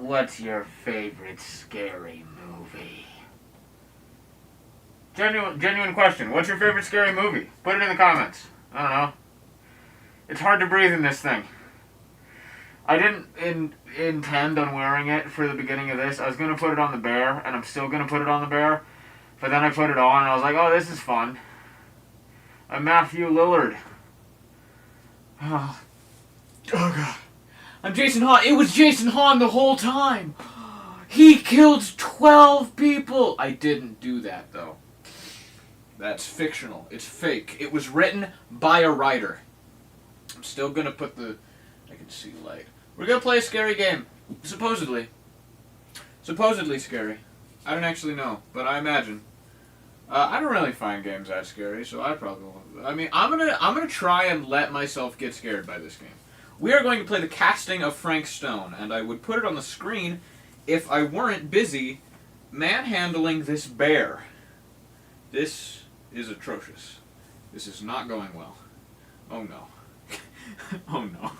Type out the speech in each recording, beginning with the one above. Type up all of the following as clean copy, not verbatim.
What's your favorite scary movie? Genuine question. What's your favorite scary movie? Put it in the comments. I don't know. It's hard to breathe in this thing. I didn't intend on wearing it for the beginning of this. I was going to put it on the bear, and I'm still going to put it on the bear. But then I put it on, and I was like, oh, this is fun. I'm Matthew Lillard. Oh, God. I'm Jason Hahn. It was Jason Hahn the whole time. He killed 12 people. I didn't do that, though. That's fictional. It's fake. It was written by a writer. I'm still going to put the... I can see light. We're going to play a scary game. Supposedly. Supposedly scary. I don't actually know, but I imagine. I don't really find games that scary, so I probably won't. I mean, I'm gonna try and let myself get scared by this game. We are going to play The Casting of Frank Stone, and I would put it on the screen if I weren't busy manhandling this bear. This is atrocious. This is not going well. Oh no. Oh no.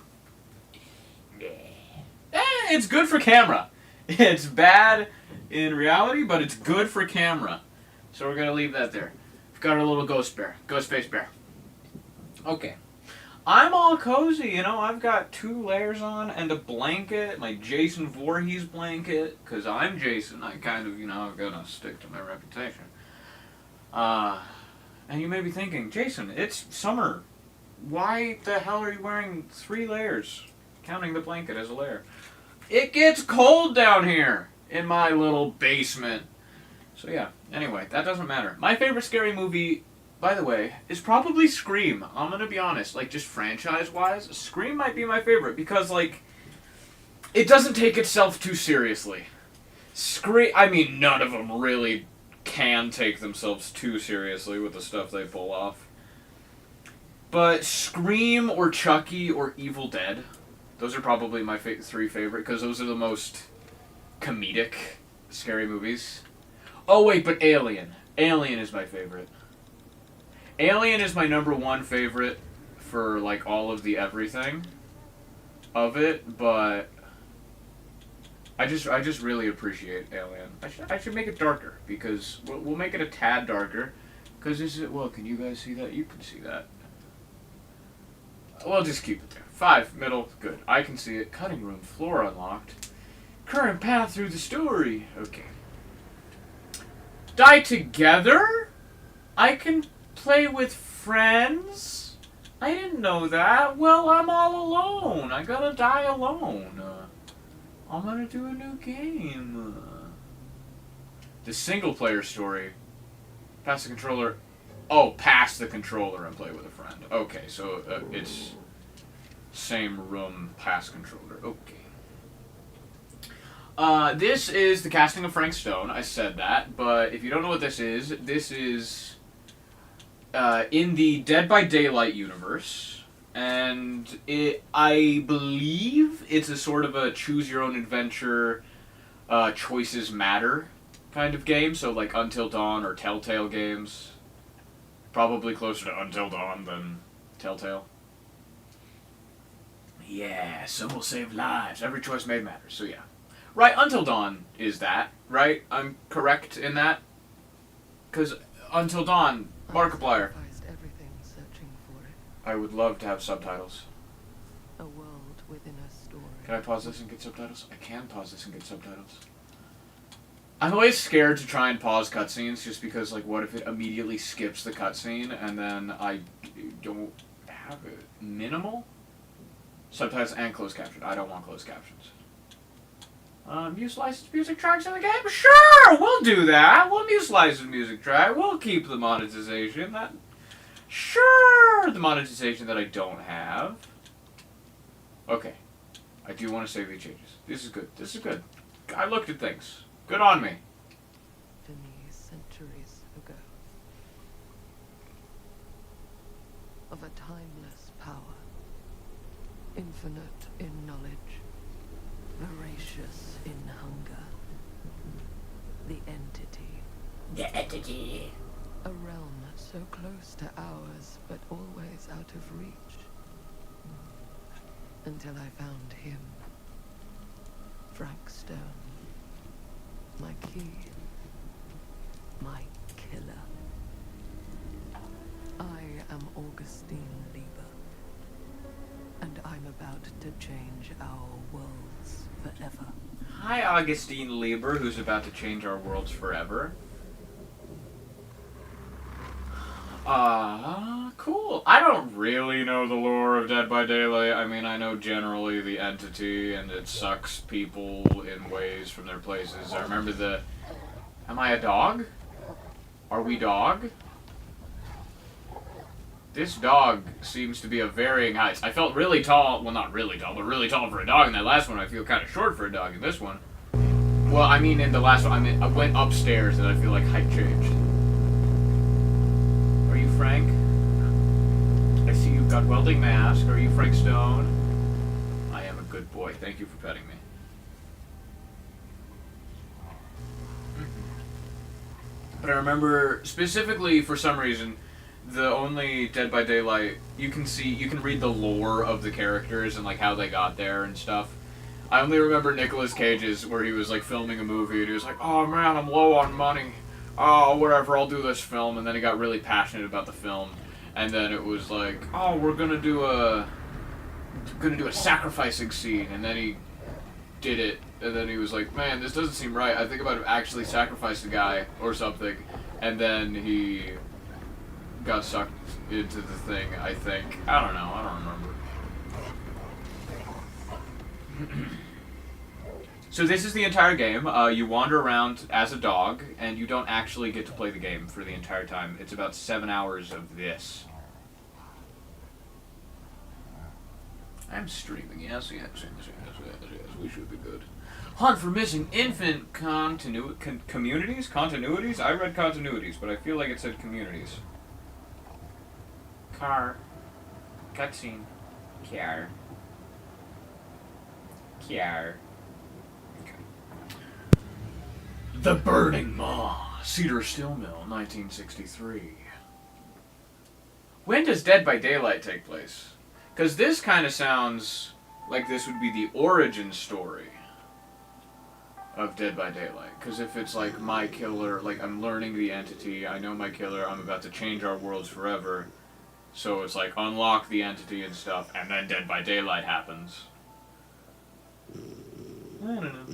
It's good for camera. It's bad in reality, but it's good for camera. So we're going to leave that there. We've got our little ghost bear. Ghost face bear. Okay. I'm all cozy, you know. I've got 2 layers on and a blanket. My Jason Voorhees blanket. Because I'm Jason. I kind of, you know, I've got to stick to my reputation. And you may be thinking, Jason, it's summer. Why the hell are you wearing 3 layers? Counting the blanket as a layer. It gets cold down here in my little basement. So yeah, anyway, that doesn't matter. My favorite scary movie, by the way, is probably Scream. I'm gonna be honest, like, just franchise-wise, Scream might be my favorite, because, like, it doesn't take itself too seriously. I mean, none of them really can take themselves too seriously with the stuff they pull off. But Scream or Chucky or Evil Dead, those are probably my 3 favorite, because those are the most comedic scary movies. Oh wait, but Alien. Alien is my favorite. Alien is my #1 favorite for, like, all of the everything of it, but I just really appreciate Alien. I should make it darker, because we'll make it a tad darker, because this is, well, can you guys see that? You can see that. We'll just keep it there. 5, middle, good. I can see it. Cutting room, floor unlocked. Current path through the story. Okay. Die together? I can play with friends? I didn't know that. Well, I'm all alone. I gotta die alone. I'm gonna do a new game. The single player story. Pass the controller. Oh, pass the controller and play with a friend. Okay, so it's same room, pass controller. Okay. This is The Casting of Frank Stone. I said that, but if you don't know what this is in the Dead by Daylight universe, and I believe it's a sort of a choose-your-own-adventure, choices matter kind of game, so like Until Dawn or Telltale games. Probably closer to Until Dawn than Telltale. Yeah, some will save lives. Every choice made matters, so yeah. Right, Until Dawn is that, right? I'm correct in that? Because Until Dawn, Markiplier. I would love to have subtitles. A world within a story. Can I pause this and get subtitles? I can pause this and get subtitles. I'm always scared to try and pause cutscenes just because, like, what if it immediately skips the cutscene and then I don't have it? Minimal? Subtitles and closed caption. I don't want closed captions. Use licensed music tracks in the game? Sure, we'll do that. We'll use licensed music track. We'll keep the monetization. Sure, the monetization that I don't have. Okay. I do want to save these changes. This is good. This is good. I looked at things. Good on me. Many centuries ago. Of a timeless power. Infinite in knowledge. Voracious in hunger. The entity. The entity. A realm so close to ours, but always out of reach. Until I found him. Frank Stone. My key. My killer. I am Augustine Lieber. And I'm about to change our worlds forever. Hi, Augustine Lieber, who's about to change our worlds forever. Cool. I don't really know the lore of Dead by Daylight. I mean, I know generally the entity, and it sucks people in ways from their places. I remember the... Am I a dog? Are we dog? This dog seems to be of varying heights. I felt really tall. Well, not really tall, but really tall for a dog in that last one. I feel kind of short for a dog in this one. Well, I mean, in the last one, I went upstairs, and I feel like height changed. Are you Frank? I see you've got welding mask. Are you Frank Stone? I am a good boy. Thank you for petting me. But I remember specifically, for some reason, the only Dead by Daylight, you can read the lore of the characters and like how they got there and stuff. I only remember Nicolas Cage's where he was like filming a movie and he was like, oh man, I'm low on money. Oh, whatever, I'll do this film. And then he got really passionate about the film. And then it was like, oh, we're gonna do a sacrificing scene. And then he did it. And then he was like, man, this doesn't seem right. I think about to actually sacrifice a guy or something. And then he got sucked into the thing, I think. I don't know. I don't remember. So this is the entire game. You wander around as a dog, and you don't actually get to play the game for the entire time. It's about 7 hours of this. I'm streaming. Yes. We should be good. Hunt for missing infant communities? Continuities? I read continuities, but I feel like it said communities. Car. Cutscene. Kiar. The Burning Maw, Cedar Steel Mill, 1963. When does Dead by Daylight take place? Because this kind of sounds like this would be the origin story of Dead by Daylight. Because if it's like my killer, like I'm learning the entity, I know my killer, I'm about to change our worlds forever. So it's like unlock the entity and stuff, and then Dead by Daylight happens. I don't know.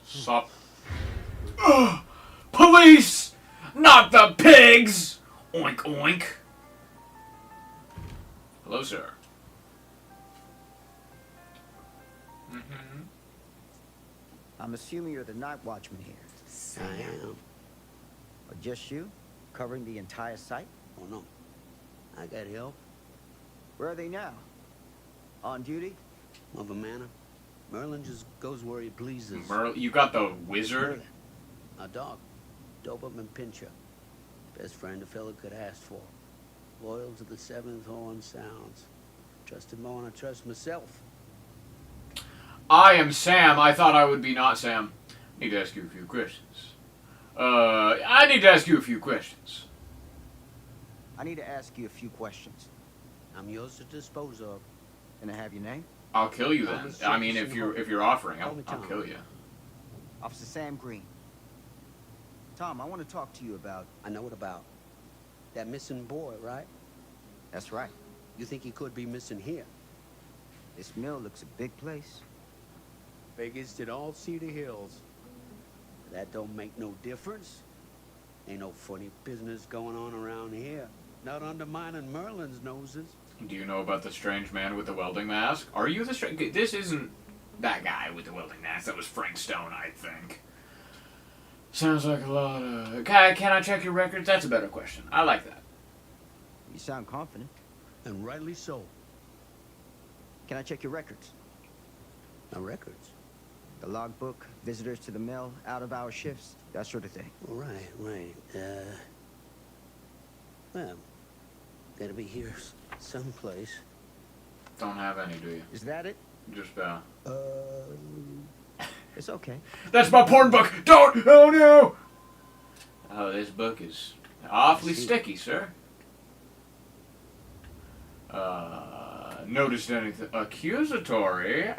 Sup? Ugh! Police! Not the pigs! Oink oink. Hello, sir. Mm-hmm. I'm assuming you're the night watchman here. I am. Or just you? Covering the entire site? Oh, no. I got help. Where are they now? On duty? Mother Manor. Merlin just goes where he pleases. You got the wizard? Merlin. Our dog. Doberman Pinscher. Best friend a fella could ask for. Loyal to the seventh horn sounds. Trust him more than I trust myself. I am Sam. I thought I would be not Sam. Need to ask you a few questions. I need to ask you a few questions. I need to ask you a few questions. I'm yours to dispose of. Can I have your name? I'll kill you then. I mean, if you're offering, I'll kill you. Officer Sam Green. Tom, I want to talk to you about... I know what about. That missing boy, right? That's right. You think he could be missing here? This mill looks a big place. Biggest in all Cedar Hills. That don't make no difference. Ain't no funny business going on around here. Not undermining Merlin's noses. Do you know about the strange man with the welding mask? Are you the strange... This isn't that guy with the welding mask. That was Frank Stone, I think. Sounds like a lot of... Can I check your records? That's a better question. I like that. You sound confident. And rightly so. Can I check your records? My records? The logbook, visitors to the mill, out-of-hour shifts, that sort of thing. Right. Well, gotta be here someplace. Don't have any, do you? Is that it? Just, It's okay. That's my porn book! Don't! Oh, no! Oh, this book is awfully sticky, sir. noticed anything accusatory?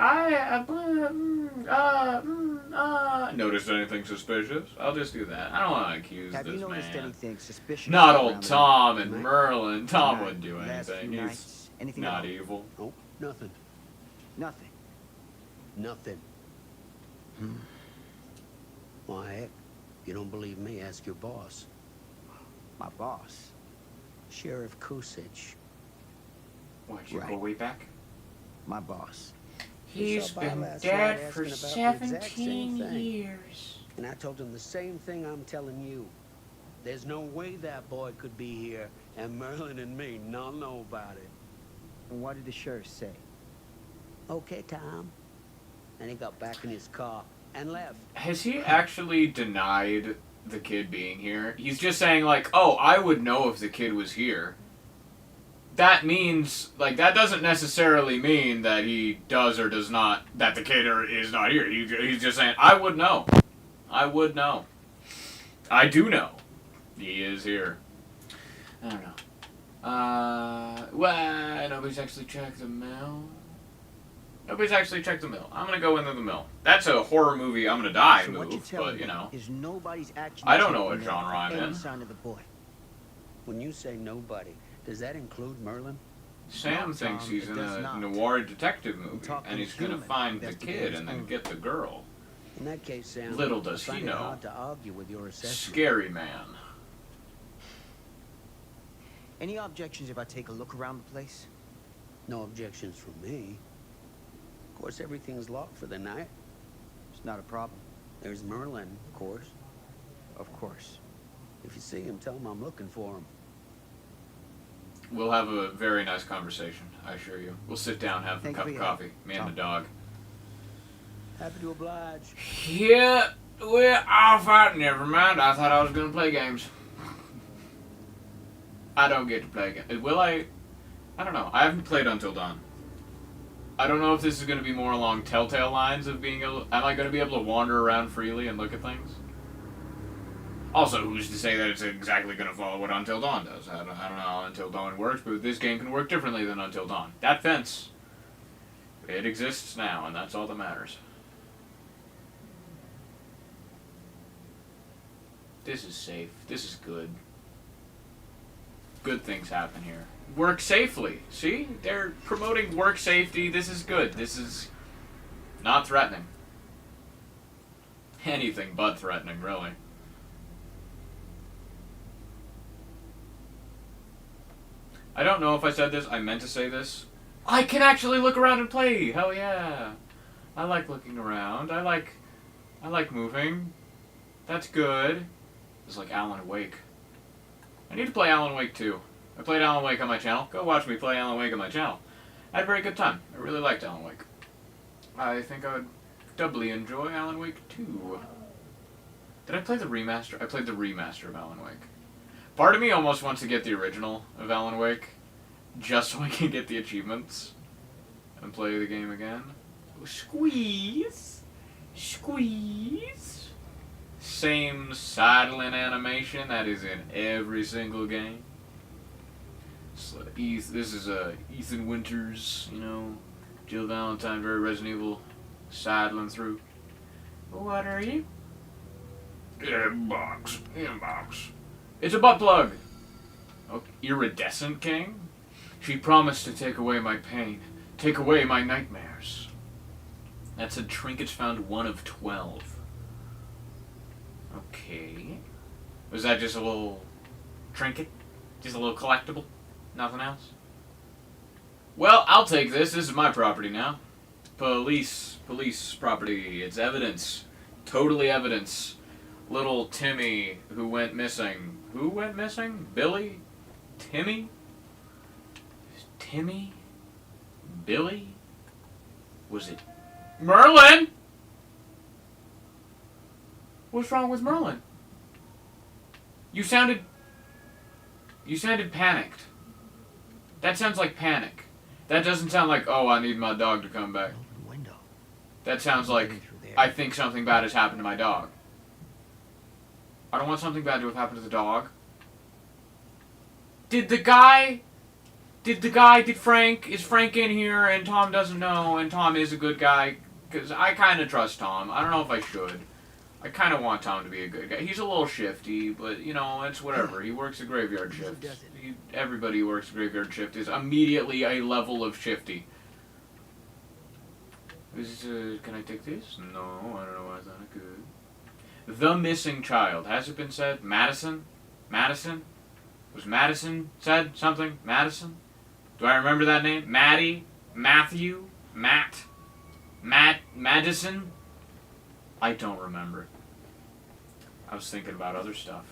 Noticed anything suspicious? I'll just do that. I don't want to accuse Have you this noticed man. anything suspicious? Not around old the Tom and tonight? Merlin. Tom Tonight, wouldn't do last few anything. He's nights, anything not at all? evil. Nope, nothing. Nothing. Nothing. Why, heck, if you don't believe me, ask your boss, My boss. Sheriff Kusich. What, you go Right. way back? My boss. He's saw by been last dead night for asking about the exact 17 same thing. years. And I told him the same thing I'm telling you. There's no way that boy could be here, and Merlin and me not know about it. And what did the sheriff say? Okay, Tom. And he got back in his car and left. Has he actually denied the kid being here? He's just saying, like, oh, I would know if the kid was here. That means, like, that doesn't necessarily mean that he does or does not, that the kid is not here. He's just saying, I would know. I would know. I do know. He is here. I don't know. Well, nobody's actually checked the mail. Nobody's actually checked the mill. I'm gonna go into the mill. That's a horror movie I'm gonna die So what you're move, telling but you know. me is nobody's actually I don't know checking what in genre I'm any in. sign of the boy. When you say nobody, does that include Merlin? Sam No, thinks Tom, he's it in does a not. noir detective movie, talking and he's gonna human find the kid investigators and then only. get the girl. In that case, Sam, Little does I he find it know. hard to argue with your assessment. Scary man. Any objections if I take a look around the place? No objections from me. Of course, everything's locked for the night. It's not a problem. There's Merlin, of course. Of course. If you see him, tell him I'm looking for him. We'll have a very nice conversation, I assure you. We'll sit down, have a Thank cup you of for your help, coffee, me and Tom. the dog. Happy to oblige. Yeah, we're off out. Never mind. I thought I was gonna play games. I don't get to play games. Will I? I don't know. I haven't played Until Dawn. I don't know if this is gonna be more along Telltale lines of being able. Am I gonna be able to wander around freely and look at things? Also, who's to say that it's exactly gonna follow what Until Dawn does? I don't know how Until Dawn works, but this game can work differently than Until Dawn. That fence. It exists now, and that's all that matters. This is safe. This is good. Good things happen here. Work safely. See? They're promoting work safety. This is good. This is not threatening. Anything but threatening, really. I don't know if I said this. I meant to say this. I can actually look around and play. Hell yeah. I like looking around. I like moving. That's good. It's like Alan Wake. I need to play Alan Wake 2. I played Alan Wake on my channel. Go watch me play Alan Wake on my channel. I had a very good time. I really liked Alan Wake. I think I would doubly enjoy Alan Wake 2. Did I play the remaster? I played the remaster of Alan Wake. Part of me almost wants to get the original of Alan Wake, just so I can get the achievements and play the game again. Squeeze! Squeeze! Same sidling animation that is in every single game. So this is Ethan Winters, you know, Jill Valentine, very Resident Evil, sidling through. What are you? Inbox. It's a butt plug. Oh, iridescent king? She promised to take away my pain, take away my nightmares. That said trinkets found 1 of 12. Okay. Was that just a little trinket? Just a little collectible? Nothing else? Well, I'll take this. This is my property now. Police property. It's evidence. Totally evidence. Little Timmy who went missing. Who went missing? Billy? Timmy? Timmy? Billy? Was it Merlin? What's wrong with Merlin? You sounded panicked. That sounds like panic. That doesn't sound like, oh, I need my dog to come back. Open the window. That sounds like, Getting through there. I think something bad has happened to my dog. I don't want something bad to have happened to the dog. Did the guy Is Frank in here and Tom doesn't know and Tom is a good guy? Because I kind of trust Tom. I don't know if I should. I kind of want Tom to be a good guy. He's a little shifty, but, you know, it's whatever. He works a graveyard shift. Everybody who works a graveyard shift is immediately a level of shifty. Can I take this? No, I don't know why it's not good. The missing child. Has it been said? Madison? Madison? Was Madison said something? Madison? Do I remember that name? Maddie? Matthew? Matt? Madison? I don't remember. I was thinking about other stuff.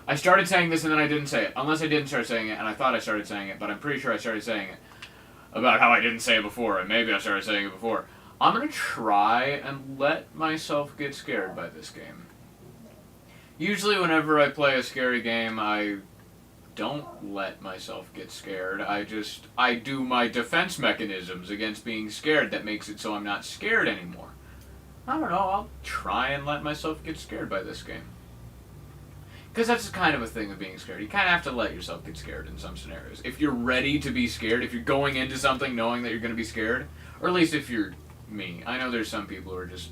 I started saying this and then I didn't say it. Unless I didn't start saying it, and I thought I started saying it, but I'm pretty sure I started saying it. About how I didn't say it before, and maybe I started saying it before. I'm gonna try and let myself get scared by this game. Usually whenever I play a scary game, I don't let myself get scared. I do my defense mechanisms against being scared that makes it so I'm not scared anymore. I don't know, I'll try and let myself get scared by this game. Because that's kind of a thing of being scared. You kind of have to let yourself get scared in some scenarios. If you're ready to be scared, if you're going into something knowing that you're going to be scared, or at least if you're me. I know there's some people who are just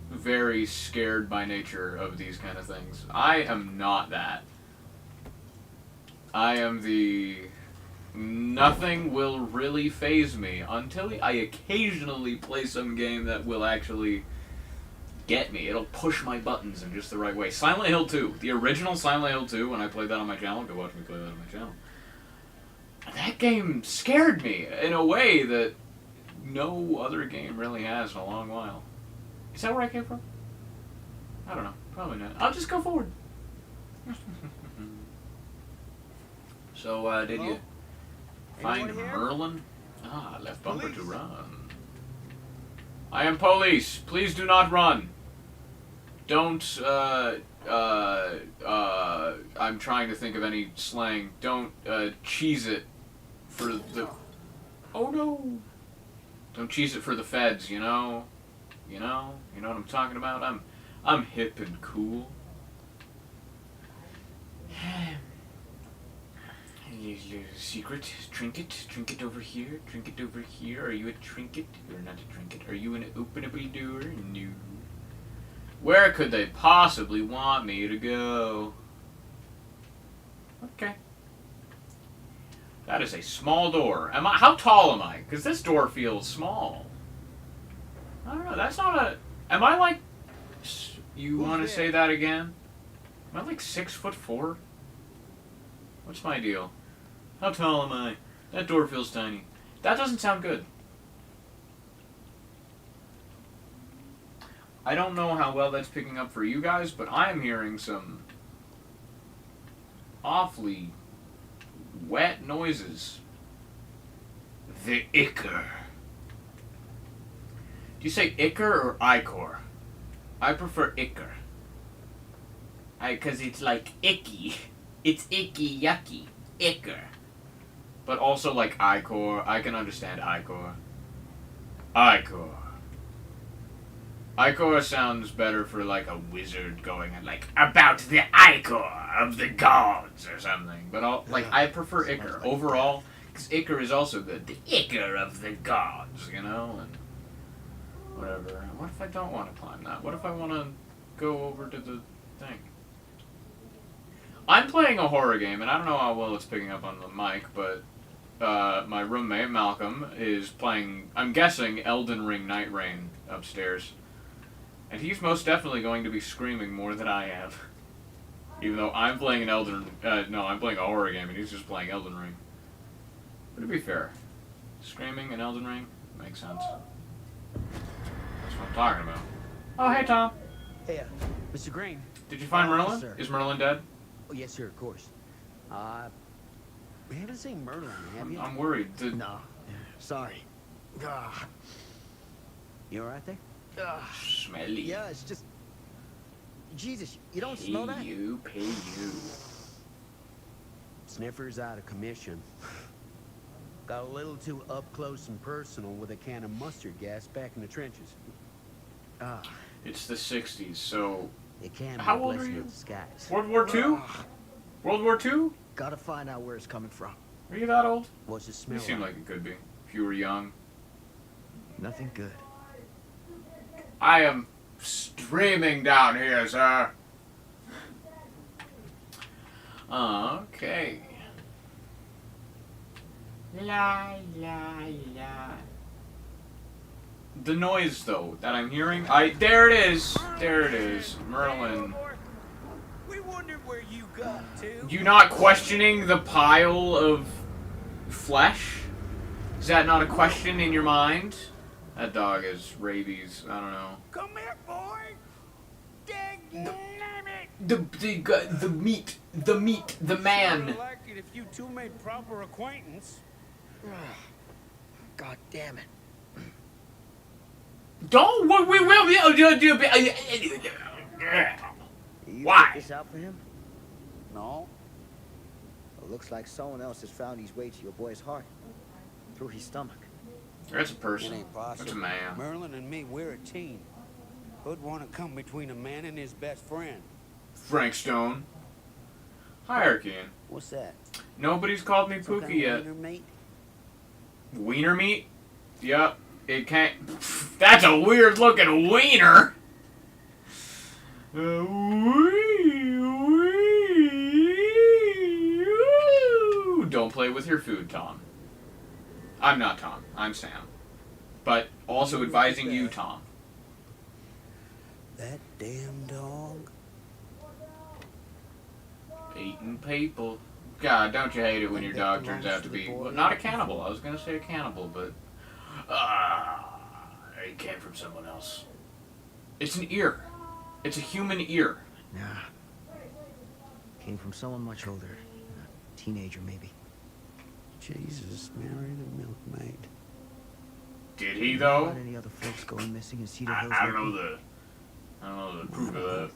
very scared by nature of these kind of things. I am not that. I am the... Nothing will really faze me until I occasionally play some game that will actually get me. It'll push my buttons in just the right way. Silent Hill 2. The original Silent Hill 2, when I played that on my channel, go watch me play that on my channel. That game scared me in a way that no other game really has in a long while. Is that where I came from? I don't know. Probably not. I'll just go forward. So, did you find Anyone here? Merlin? Ah, left bumper to run. I am police. Please do not run. Don't, I'm trying to think of any slang. Don't, cheese it for the... Oh no! Don't cheese it for the feds, you know? You know? You know what I'm talking about? I'm hip and cool. Secret? Trinket over here? Trinket over here? Are you a trinket? You're not a trinket. Are you an openable door? No. Where could they possibly want me to go? Okay. That is a small door. How tall am I? Because this door feels small. I don't know. That's not a... Am I like... You want to say that again? Am I like 6'4"? What's my deal? How tall am I? That door feels tiny. That doesn't sound good. I don't know how well that's picking up for you guys, but I am hearing some awfully wet noises. The Ichor. Do you say Ichor or Icor? I prefer Ichor. Because it's like icky. It's icky yucky. Ichor. But also like Icor. I can understand Icor. Icor. Icor sounds better for like a wizard going and like about the Icor of the gods or something. But like I prefer Ichor overall because Ichor is also good. The Ichor of the gods, you know, and whatever. What if I don't want to climb that? What if I want to go over to the thing? I'm playing a horror game, and I don't know how well it's picking up on the mic, but my roommate Malcolm is playing. I'm guessing Elden Ring Night Rain upstairs. And he's most definitely going to be screaming more than I am. Even though I'm playing an I'm playing a horror game and he's just playing Elden Ring. But to be fair, screaming in Elden Ring makes sense. That's what I'm talking about. Oh, hey, Tom. Hey, Mr. Green. Did you find Merlin? Sir. Is Merlin dead? Oh, yes, sir, of course. We haven't seen Merlin, have you? I'm worried. No. Sorry. You alright there? Smelly. Yeah, it's just... Jesus, you don't smell that? Pay you. Sniffer's out of commission. Got a little too up close and personal with a can of mustard gas back in the trenches. It's the 60s, so... It can be How a old are blessing you? in disguise. World War II? World War II? Gotta find out where it's coming from. Are you that old? What's it You smell seem like? like it could be. If you were young. Nothing good. I am streaming down here, sir. Okay. La la la. The noise, though, that I'm hearing, there it is. There it is. Merlin. We wondered where you got to. You not questioning the pile of flesh? Is that not a question in your mind? That dog is rabies. I don't know. Come here, boy. Dang The meat, the man. I'd like it if you two made proper acquaintance. God damn it. Don't. We will be. You Why? took this out for him? No. It looks like someone else has found his way to your boy's heart. Through his stomach. That's a It person. ain't possible. That's a man. Merlin and me, we're a team. Who'd want to come between a man and his best friend? Frank Stone. Hierarchy. What's that? Nobody's called me Some Pookie kind yet. of wiener, mate? Wiener meat? Yep. It can't. That's a weird looking wiener. Don't play with your food, Tom. I'm not Tom. I'm Sam. But also advising you, Tom. That damn dog. Eating people. God, don't you hate it when your dog turns out to be, well, not a cannibal. I was gonna say a cannibal, but it came from someone else. It's an ear. It's a human ear. Nah. Came from someone much older. A teenager, maybe. Jesus, married a milkmaid. Did he Know though? about any other folks going missing in Cedar I Hills? don't know lately? the proof of that.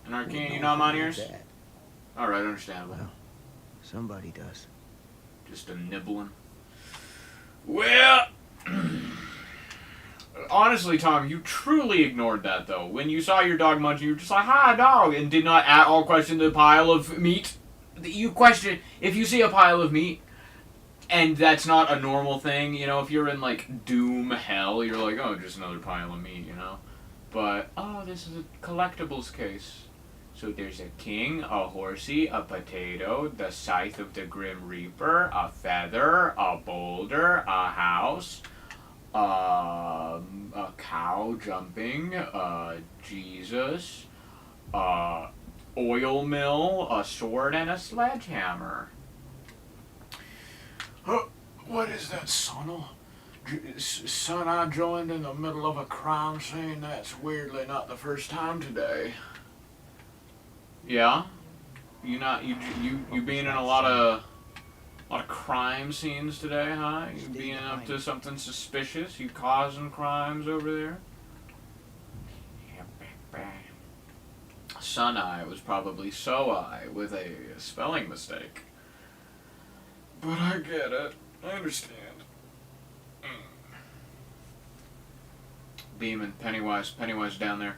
And Arcane, you know my ears? That. Alright, understandable. Well, somebody does. Just a nibbling. Well, honestly, Tom, you truly ignored that, though. When you saw your dog munching, you were just like, hi, dog, and did not at all question the pile of meat. You question, if you see a pile of meat, and that's not a normal thing, you know, if you're in, like, doom hell, you're like, oh, just another pile of meat, you know? But, oh, this is a collectibles case. So there's a king, a horsey, a potato, the scythe of the Grim Reaper, a feather, a boulder, a house, a cow jumping, Jesus, oil mill, a sword, and a sledgehammer. What is that, Sonal? Son, I joined in the middle of a crime scene. That's weirdly not the first time today. Yeah? You being in a lot of crime scenes today, huh? You being up to something suspicious? You causing crimes over there? Sun-eye was probably so-eye with a spelling mistake. But I get it. I understand. Beeman, Pennywise down there.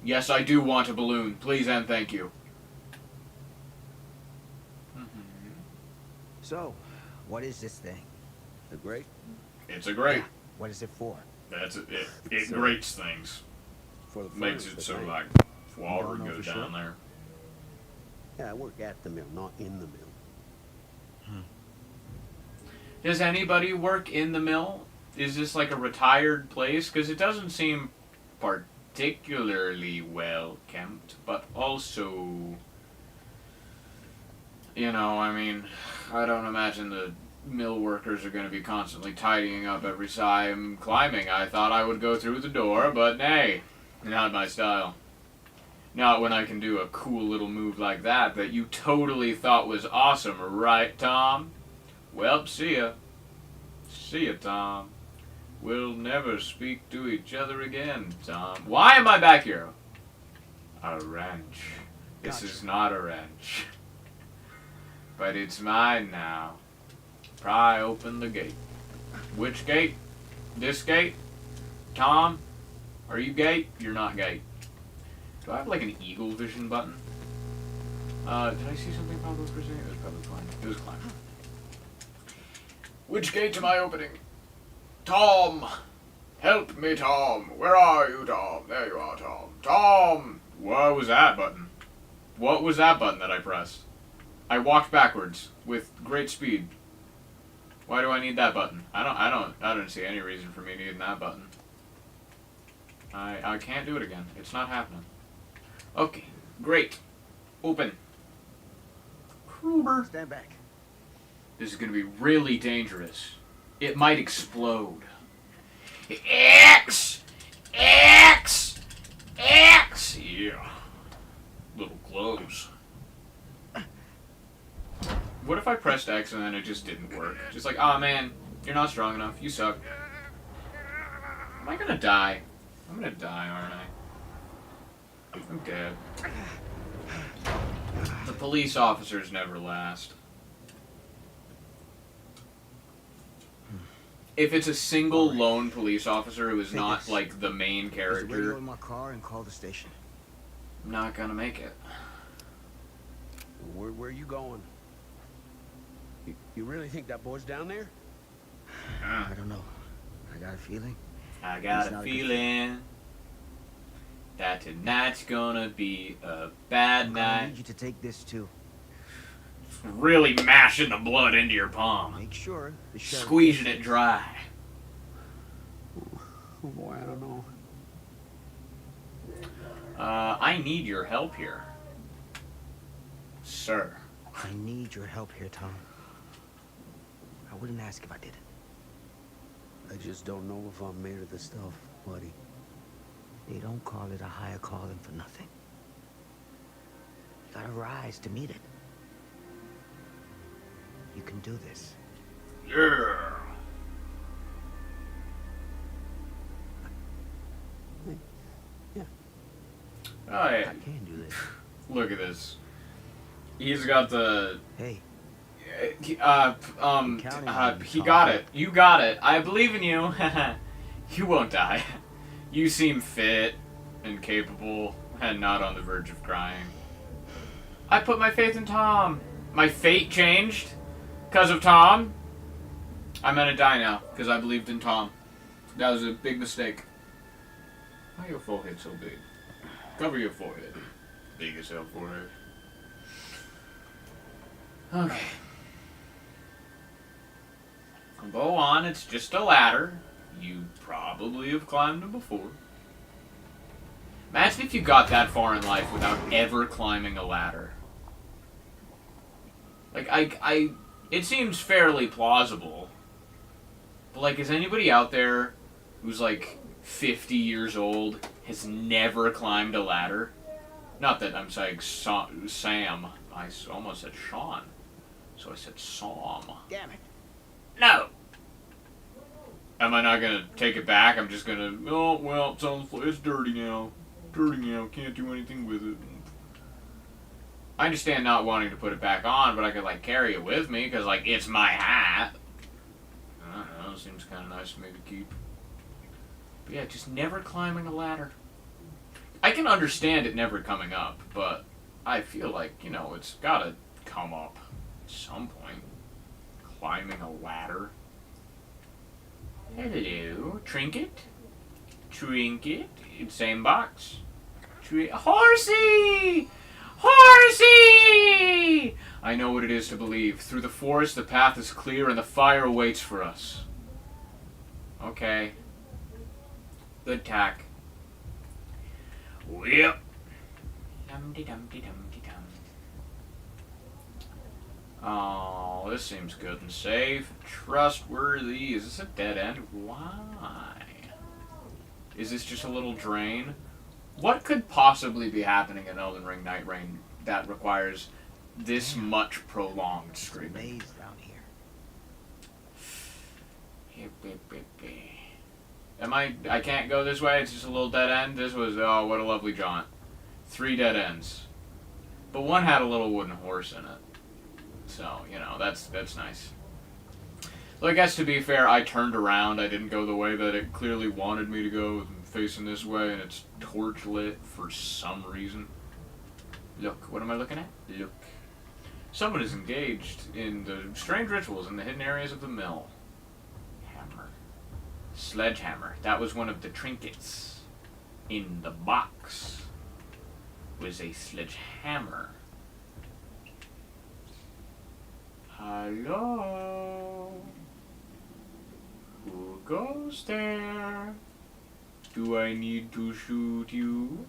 Yes, I do want a balloon. Please and thank you. So, what is this thing? The great? It's a grate. What is it for? That's it. It grates things. For the Makes furnace, it so I think. like water don't know goes for down sure. there. Yeah, I work at the mill, not in the mill. Does anybody work in the mill? Is this like a retired place? Because it doesn't seem particularly well kept, but also, you know, I mean, I don't imagine the mill workers are going to be constantly tidying up every time climbing. I thought I would go through the door, but nay, not my style. Not when I can do a cool little move like that you totally thought was awesome, right, Tom? Well, see ya. See ya, Tom. We'll never speak to each other again, Tom. Why am I back here? A wrench. This is not a wrench. But it's mine now. Pry open the gate. Which gate? This gate? Tom? Are you gate? You're not gate. Do I have like an eagle vision button? Did I see something public for a second? It was public climb. It was climb. Which gate am I opening? Tom! Help me, Tom! Where are you, Tom? There you are, Tom. Tom! What was that button? What was that button that I pressed? I walked backwards with great speed. Why do I need that button? I don't see any reason for me needing that button. I can't do it again. It's not happening. Okay, great. Open. Kruber. Stand back. This is gonna be really dangerous. It might explode. X! X! X! Yeah. Little close. What if I pressed X and then it just didn't work? Just like, aw, man, you're not strong enough. You suck. Am I gonna die? I'm gonna die, aren't I? I'm dead. The police officers never last. If it's a single lone police officer who is not, like, the main There's a radio character, in my car and call the station. I'm not gonna make it. Where are you going? You really think that boy's down there? I don't know. I got a feeling. I got It's a not a good feeling that tonight's gonna be a bad I'm gonna night. need you to take this too. Really mashing the blood into your palm. Make sure the sheriff Squeezing gets it dry. Oh boy, I don't know. I need your help here. Sir. I need your help here, Tom. I wouldn't ask if I didn't. I just don't know if I'm made of the stuff, buddy. They don't call it a higher calling for nothing. You gotta rise to meet it. You can do this. Yeah. Yeah. Oh, yeah. I can do this. Look at this. He's got the... Hey, he counting on you, got Tom. it. You got it. I believe in you. You won't die. You seem fit and capable and not on the verge of crying. I put my faith in Tom. My fate changed because of Tom. I'm gonna die now because I believed in Tom. That was a big mistake. Why your forehead so big? Cover your forehead. Big as hell forehead. Okay. Go on, it's just a ladder. You probably have climbed it before. Imagine if you got that far in life without ever climbing a ladder. Like, it seems fairly plausible. But, like, is anybody out there who's, like, 50 years old, has never climbed a ladder? Not that I'm saying Sam. I almost said Sean. So I said Sam. damn it. No! Am I not gonna take it back? I'm just gonna, oh, well, it's dirty now. Dirty now, can't do anything with it. I understand not wanting to put it back on, but I could, like, carry it with me, because, like, it's my hat. I don't know, seems kind of nice to me to keep. But yeah, just never climbing a ladder. I can understand it never coming up, but I feel like, you know, it's gotta come up at some point. Climbing a ladder. Hello, trinket? Trinket? Same box. Horsey! Horsey! I know what it is to believe. Through the forest, the path is clear and the fire waits for us. Okay. Good tack. Yep. Dum-de-dum-de-dum-de-dum. Oh, this seems good and safe. Trustworthy. Is this a dead end? Why? Is this just a little drain? What could possibly be happening in Elden Ring Night Rain that requires this much prolonged screaming? Maze down here. I can't go this way, it's just a little dead end? This was, oh, what a lovely jaunt. 3 dead ends. But one had a little wooden horse in it. So, you know, that's nice. Though I guess to be fair, I turned around. I didn't go the way that it clearly wanted me to go, facing this way, and it's torch lit for some reason. Look, what am I looking at? Look. Someone is engaged in the strange rituals in the hidden areas of the mill. sledgehammer. That was one of the trinkets in the box. Was a sledgehammer. Hello? Who goes there? Do I need to shoot you?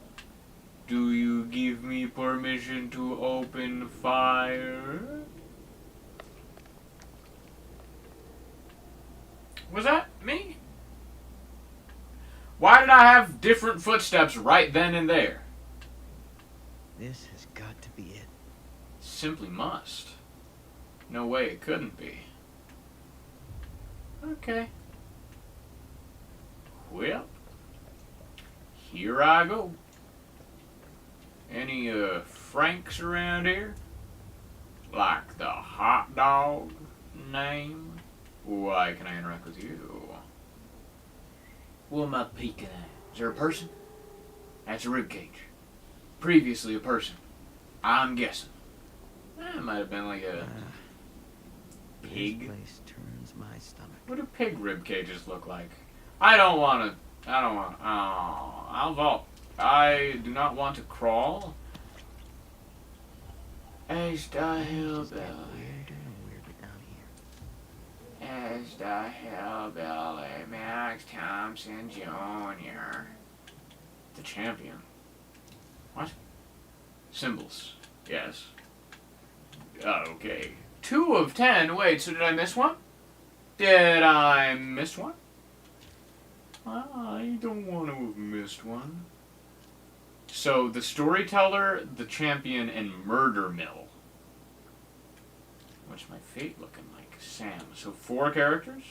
Do you give me permission to open fire? Was that me? Why did I have different footsteps right then and there? This has got to be it. Simply must. No way it couldn't be. Okay. Well, here I go. Any Franks around here? Like the hot dog name? Why can I interact with you? What am I peeking at? Is there a person? That's a ribcage. Previously a person. I'm guessing. It might have been like a pig. This place turns my stomach. What do pig rib cages look like? I don't want. Oh, I'll vault. I do not want to crawl. As the hillbilly. Weirder and weirder down here. As the hillbilly, Max Thompson Jr. The champion. What? Symbols. Yes. Okay. 2 of 10. Wait, so did I miss one? Did I miss one? I don't want to have missed one. So, the storyteller, the champion, and murder mill. What's my fate looking like? Sam. So 4 characters?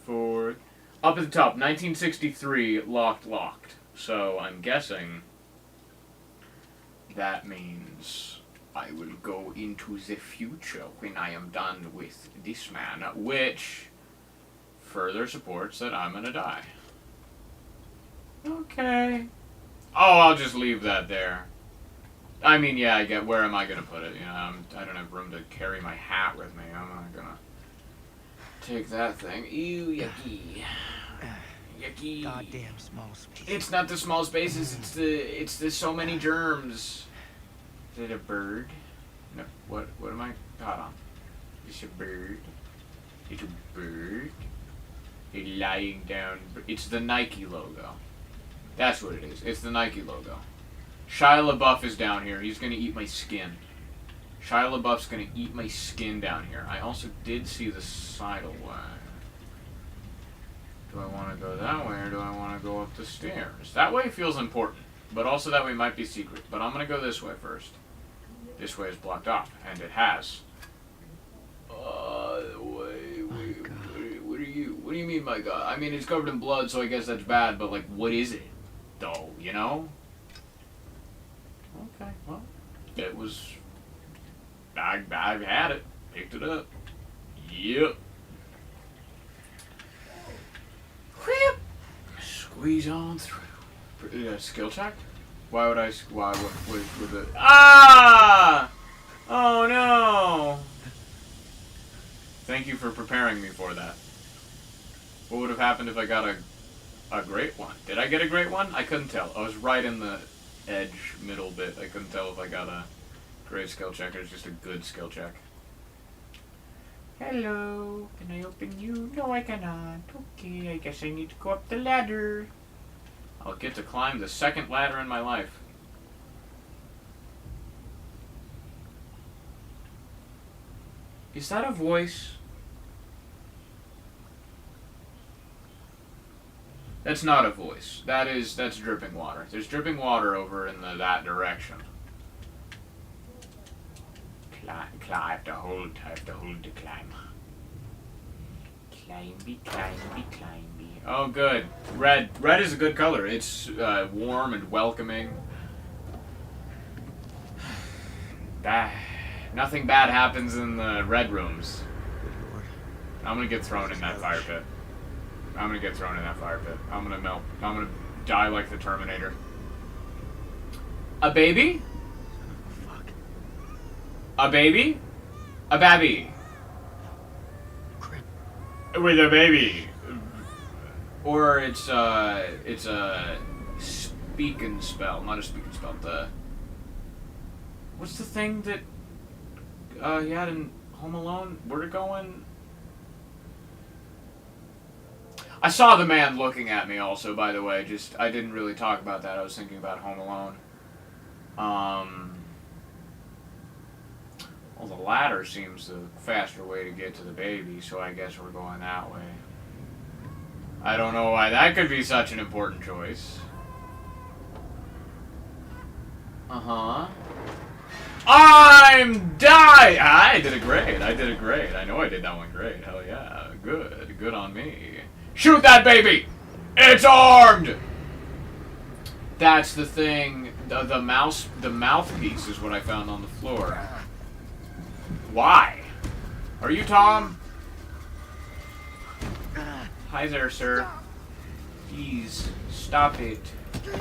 4. Up at the top, 1963, locked. So, I'm guessing that means I will go into the future when I am done with this man, which further supports that I'm gonna die. Okay. Oh, I'll just leave that there. I mean, yeah, I get, where am I gonna put it? You know, I don't have room to carry my hat with me. I'm not gonna take that thing. Ew, yucky. Yucky. Goddamn small space. It's not the small spaces, it's the so many germs. Is it a bird? No, what am I caught on? It's a bird. It's a bird. A lying down it's the Nike logo. That's what it is. It's the Nike logo. Shia LaBeouf is down here. He's gonna eat my skin. Shia LaBeouf's gonna eat my skin down here. I also did see the sidle way. Do I want to go that way or do I want to go up the stairs? That way feels important, but also that way might be secret. But I'm gonna go this way first. This way is blocked off, and it has. What do you mean, my God? I mean, it's covered in blood, so I guess that's bad, but, like, what is it, though, you know? Okay, well, it was... I had it. Picked it up. Yep. Whip! Squeeze on through. Skill check? Why would would it... Ah! Oh, no! Thank you for preparing me for that. What would have happened if I got a great one? Did I get a great one? I couldn't tell. I was right in the edge middle bit. I couldn't tell if I got a great skill check or just a good skill check. Hello, can I open you? No, I cannot. Okay, I guess I need to go up the ladder. I'll get to climb the second ladder in my life. Is that a voice? That's not a voice. That's dripping water. There's dripping water over in that direction. I have to hold to climb. Climby. Oh, good. Red. Red is a good color. It's warm and welcoming. Nothing bad happens in the red rooms. I'm gonna get thrown in that fire pit. I'm gonna melt. I'm gonna die like the Terminator. A baby? Fuck. A baby? A babby. Crap. With a baby. Or it's a speak and spell, not a speak and spell. What's the thing that he had in Home Alone? Where'd it go in? I saw the man looking at me also, by the way. Just, I didn't really talk about that. I was thinking about Home Alone. Well, the ladder seems the faster way to get to the baby, so I guess we're going that way. I don't know why that could be such an important choice. Uh-huh. I did it great. I did it great. I know I did that one great. Hell yeah. Good. Good on me. Shoot that baby! It's armed! That's the thing. The mouthpiece is what I found on the floor. Why? Are you Tom? Hi there, sir. Please, stop it.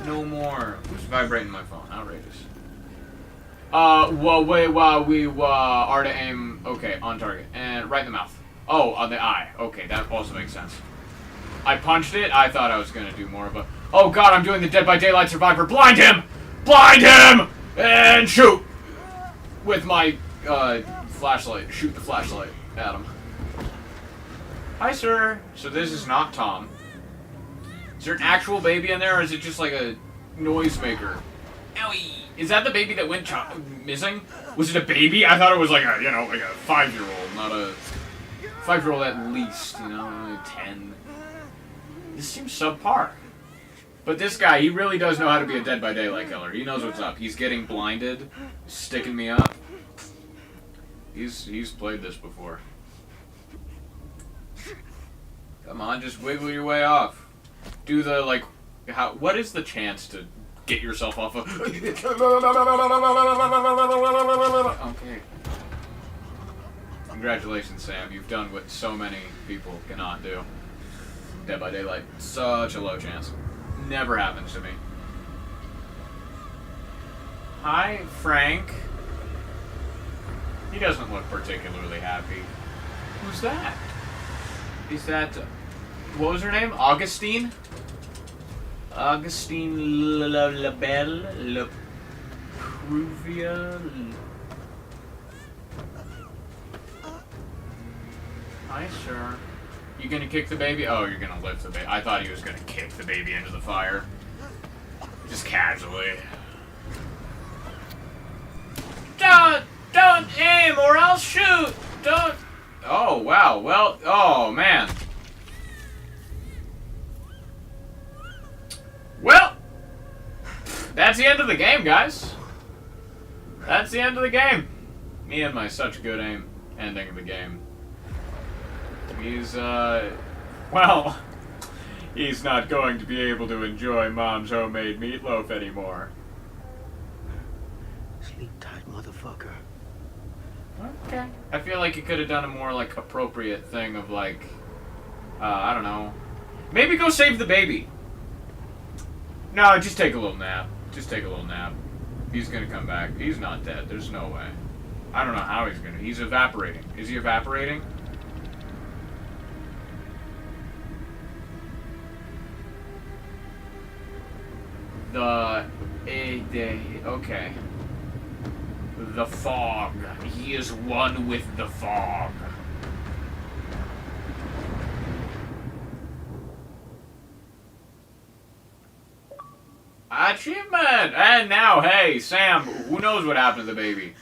No more. Who's vibrating my phone? Outrageous. We are to aim. Okay, on target. And right in the mouth. Oh, on the eye. Okay, that also makes sense. I punched it. I thought I was going to do more of a... Oh god, I'm doing the Dead by Daylight Survivor. Blind him! Blind him! And shoot! With my flashlight. Shoot the flashlight at him. Hi, sir. So this is not Tom. Is there an actual baby in there, or is it just like a noisemaker? Owie! Is that the baby that went missing? Was it a baby? I thought it was like a, like a 5-year-old, not a 5-year-old at least, 10. This seems subpar. But this guy, he really does know how to be a Dead by Daylight killer. He knows what's up. He's getting blinded, sticking me up. He's played this before. Come on, just wiggle your way off. Do the, what is the chance to get yourself off of... Okay. Congratulations, Sam. You've done what so many people cannot do. Dead by Daylight. Such a low chance. Never happens to me. Hi, Frank. He doesn't look particularly happy. Who's that? Is that... What was her name? Augustine? Augustine Labelle? La Pruvia? Hi, sir. You gonna kick the baby? Oh, you're gonna lift the baby. I thought he was gonna kick the baby into the fire. Just casually. Don't aim or I'll shoot! Don't... Oh, wow. Well, oh, man. Well, that's the end of the game, guys. That's the end of the game. Me and my such good aim ending of the game. He's, well, he's not going to be able to enjoy Mom's homemade meatloaf anymore. Sleep tight, motherfucker. Okay. I feel like you could have done a more, appropriate thing of, I don't know. Maybe go save the baby. No, just take a little nap. Just take a little nap. He's gonna come back. He's not dead. There's no way. I don't know how he's gonna... He's evaporating. Is he evaporating? Okay. The fog. He is one with the fog. Achievement! And now, hey, Sam, who knows what happened to the baby?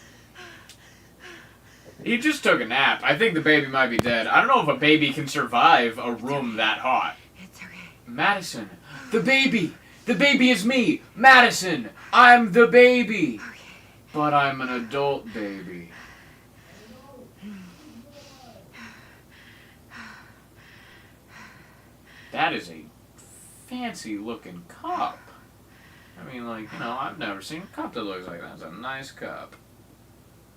He just took a nap. I think the baby might be dead. I don't know if a baby can survive a room that hot. It's okay. Madison. The baby! The baby is me! Madison! I'm the baby! Okay. But I'm an adult baby. That is a fancy looking cup. I mean, I've never seen a cup that looks like that. It's a nice cup.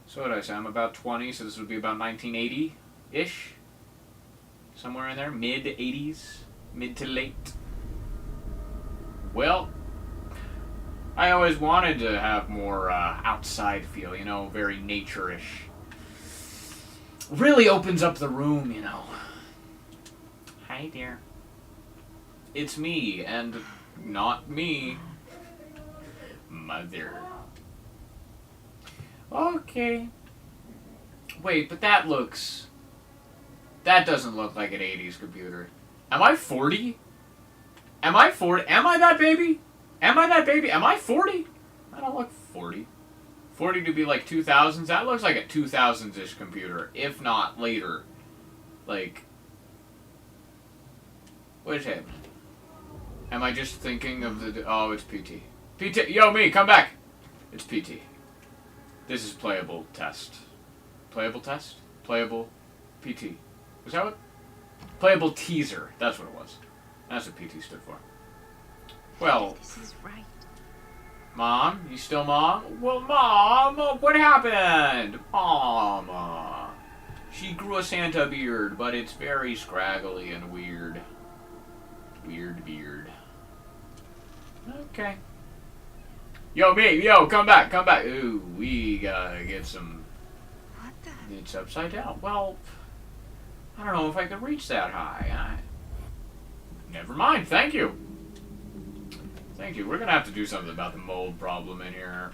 So what did I say? I'm about 20, so this would be about 1980-ish. Somewhere in there. Mid-80s. Mid to late. Well, I always wanted to have more outside feel, very nature-ish. Really opens up the room, Hi, dear. It's me, and not me. Mother. Okay. Wait, but that doesn't look like an 80s computer. Am I 40? Am I 40? Am I that baby? Am I that baby? Am I 40? I don't look 40. 40 to be like 2000s? That looks like a 2000s-ish computer, if not later. Like, what is happening? Am I just thinking of the... Oh, it's PT. PT, yo, me, come back! It's PT. This is playable test. Playable test? Playable PT. Was that what? Playable teaser. That's what it was. That's what PT stood for. Well... This is right. Mom? You still Mom? Well, Mom! What happened? Mom! She grew a Santa beard, but it's very scraggly and weird. Weird beard. Okay. Yo, me! Yo, come back! Come back! Ooh, we gotta get some... What the? It's upside down. Well, I don't know if I could reach that high. Never mind. Thank you. Thank you. We're gonna have to do something about the mold problem in here.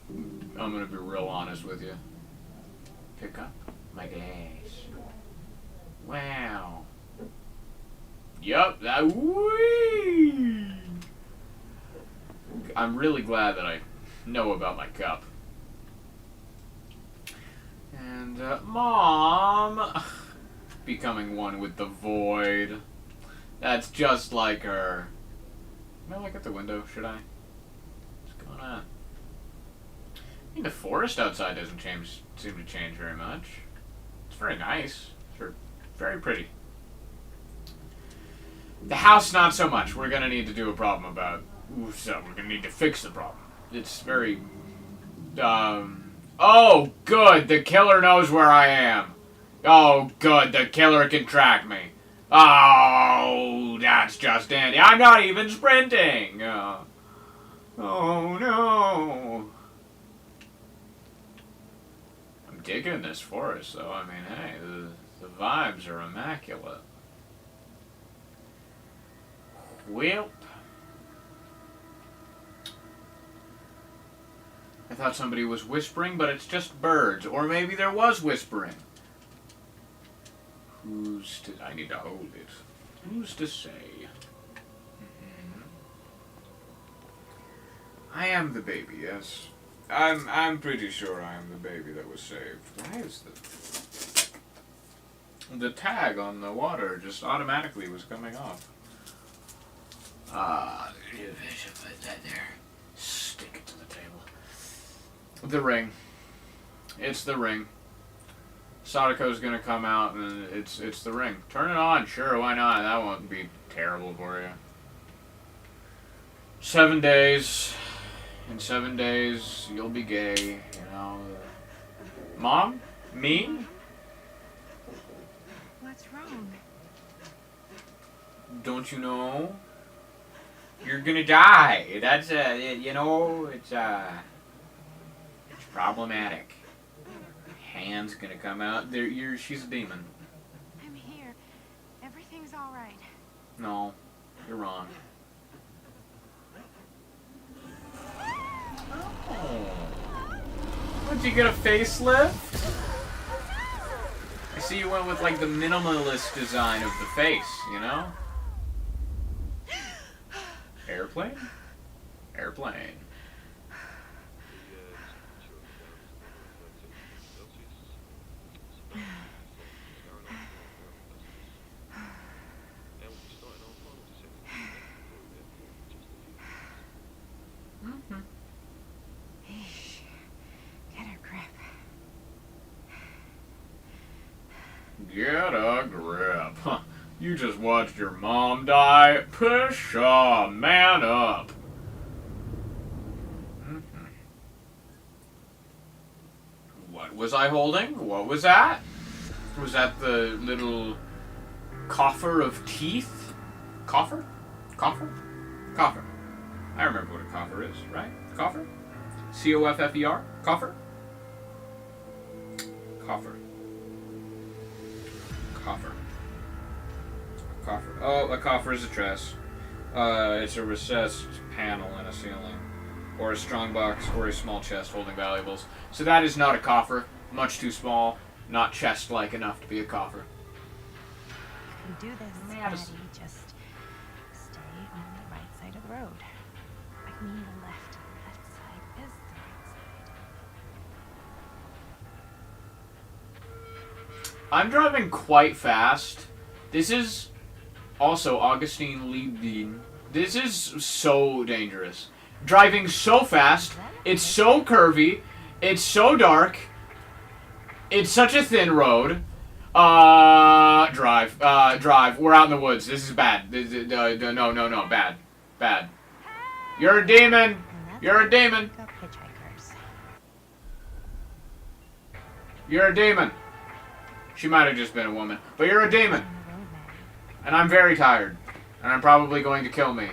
I'm gonna be real honest with you. Pick up my glass. Wow. Yup. That. Whee! I'm really glad that I know about my cup. And Mom, becoming one with the void. That's just like her. Can I look at the window? Should I? What's going on? I mean, the forest outside doesn't seem to change very much. It's very nice. It's very pretty. The house, not so much. We're gonna need to do a problem about. So we're gonna need to fix the problem. It's very. Oh, good. The killer knows where I am. Oh, good. The killer can track me. Oh, that's just dandy. I'm not even sprinting. Oh, no. I'm digging this forest, though. I mean, hey, the vibes are immaculate. Well, I thought somebody was whispering, but it's just birds. Or maybe there was whispering. Who's to... I need to hold it. Who's to say? I am the baby, yes. I'm pretty sure I am the baby that was saved. Why is the tag on the water just automatically was coming off? I should put that there. Stick it to the table. The ring. It's the ring. Sadako's gonna come out and it's the ring. Turn it on, sure, why not? That won't be terrible for you. 7 days. In 7 days, you'll be gay, you know. Mom? Me? What's wrong? Don't you know? You're gonna die. That's, you know, it's problematic. Hand's gonna come out. She's a demon. I'm here. Everything's all right. No, you're wrong. Would you get a facelift? I see you went with like the minimalist design of the face, you know? Airplane? Airplane. Get a grip. Get a grip. Huh. You just watched your mom die? Pshaw, man up. What was I holding? What was that? Was that the little coffer of teeth? Coffer? Coffer? Coffer. I remember what a coffer is, right? Coffer? C-O-F-F-E-R? Coffer? Coffer. Coffer. Coffer. Oh, a coffer is a dress. It's a recessed panel in a ceiling, or a strongbox, or a small chest holding valuables. So that is not a coffer. Much too small. Not chest-like enough to be a coffer. You can do this, Madison. Maddie. Just stay on the right side of the road. I mean the left. That side is the right side. I'm driving quite fast. This is also Augustine Liebden. This is so dangerous. Driving so fast. It's so curvy. It's so dark. It's such a thin road. Drive. We're out in the woods. This is bad. No. Bad. Bad. You're a demon. And that's You're a why demon. we pick up hitchhikers. You're a demon. She might have just been a woman. But you're a demon. On the road, Maddie. And I'm very tired. And I'm probably going to kill me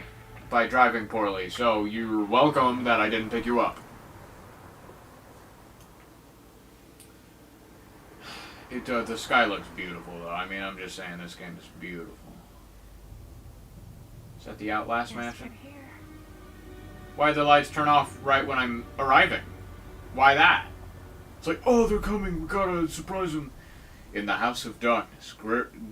by driving poorly. So you're welcome that I didn't pick you up. The sky looks beautiful, though. I mean, I'm just saying this game is beautiful. Is that the Outlast Guess mansion? we're here. Why'd the lights turn off right when I'm arriving? Why that? It's like, oh, they're coming. We gotta surprise them. In the House of Darkness,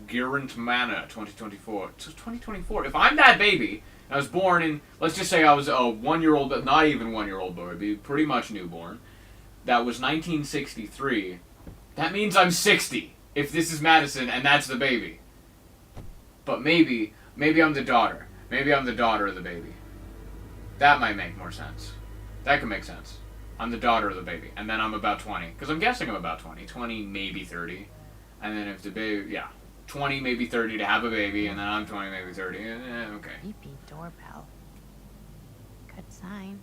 Geraint Manor, 2024. It's 2024. If I'm that baby, and I was born in, let's just say I was a 1-year-old, not even 1-year-old baby, pretty much newborn. That was 1963. That means I'm 60. If this is Madison and that's the baby. But maybe I'm the daughter. Maybe I'm the daughter of the baby. That might make more sense. That could make sense. I'm the daughter of the baby. And then I'm about 20. Because I'm guessing I'm about 20. 20, maybe 30. And then if the baby, yeah. 20, maybe 30 to have a baby. And then I'm 20, maybe 30. Okay. Creepy doorbell. Good sign.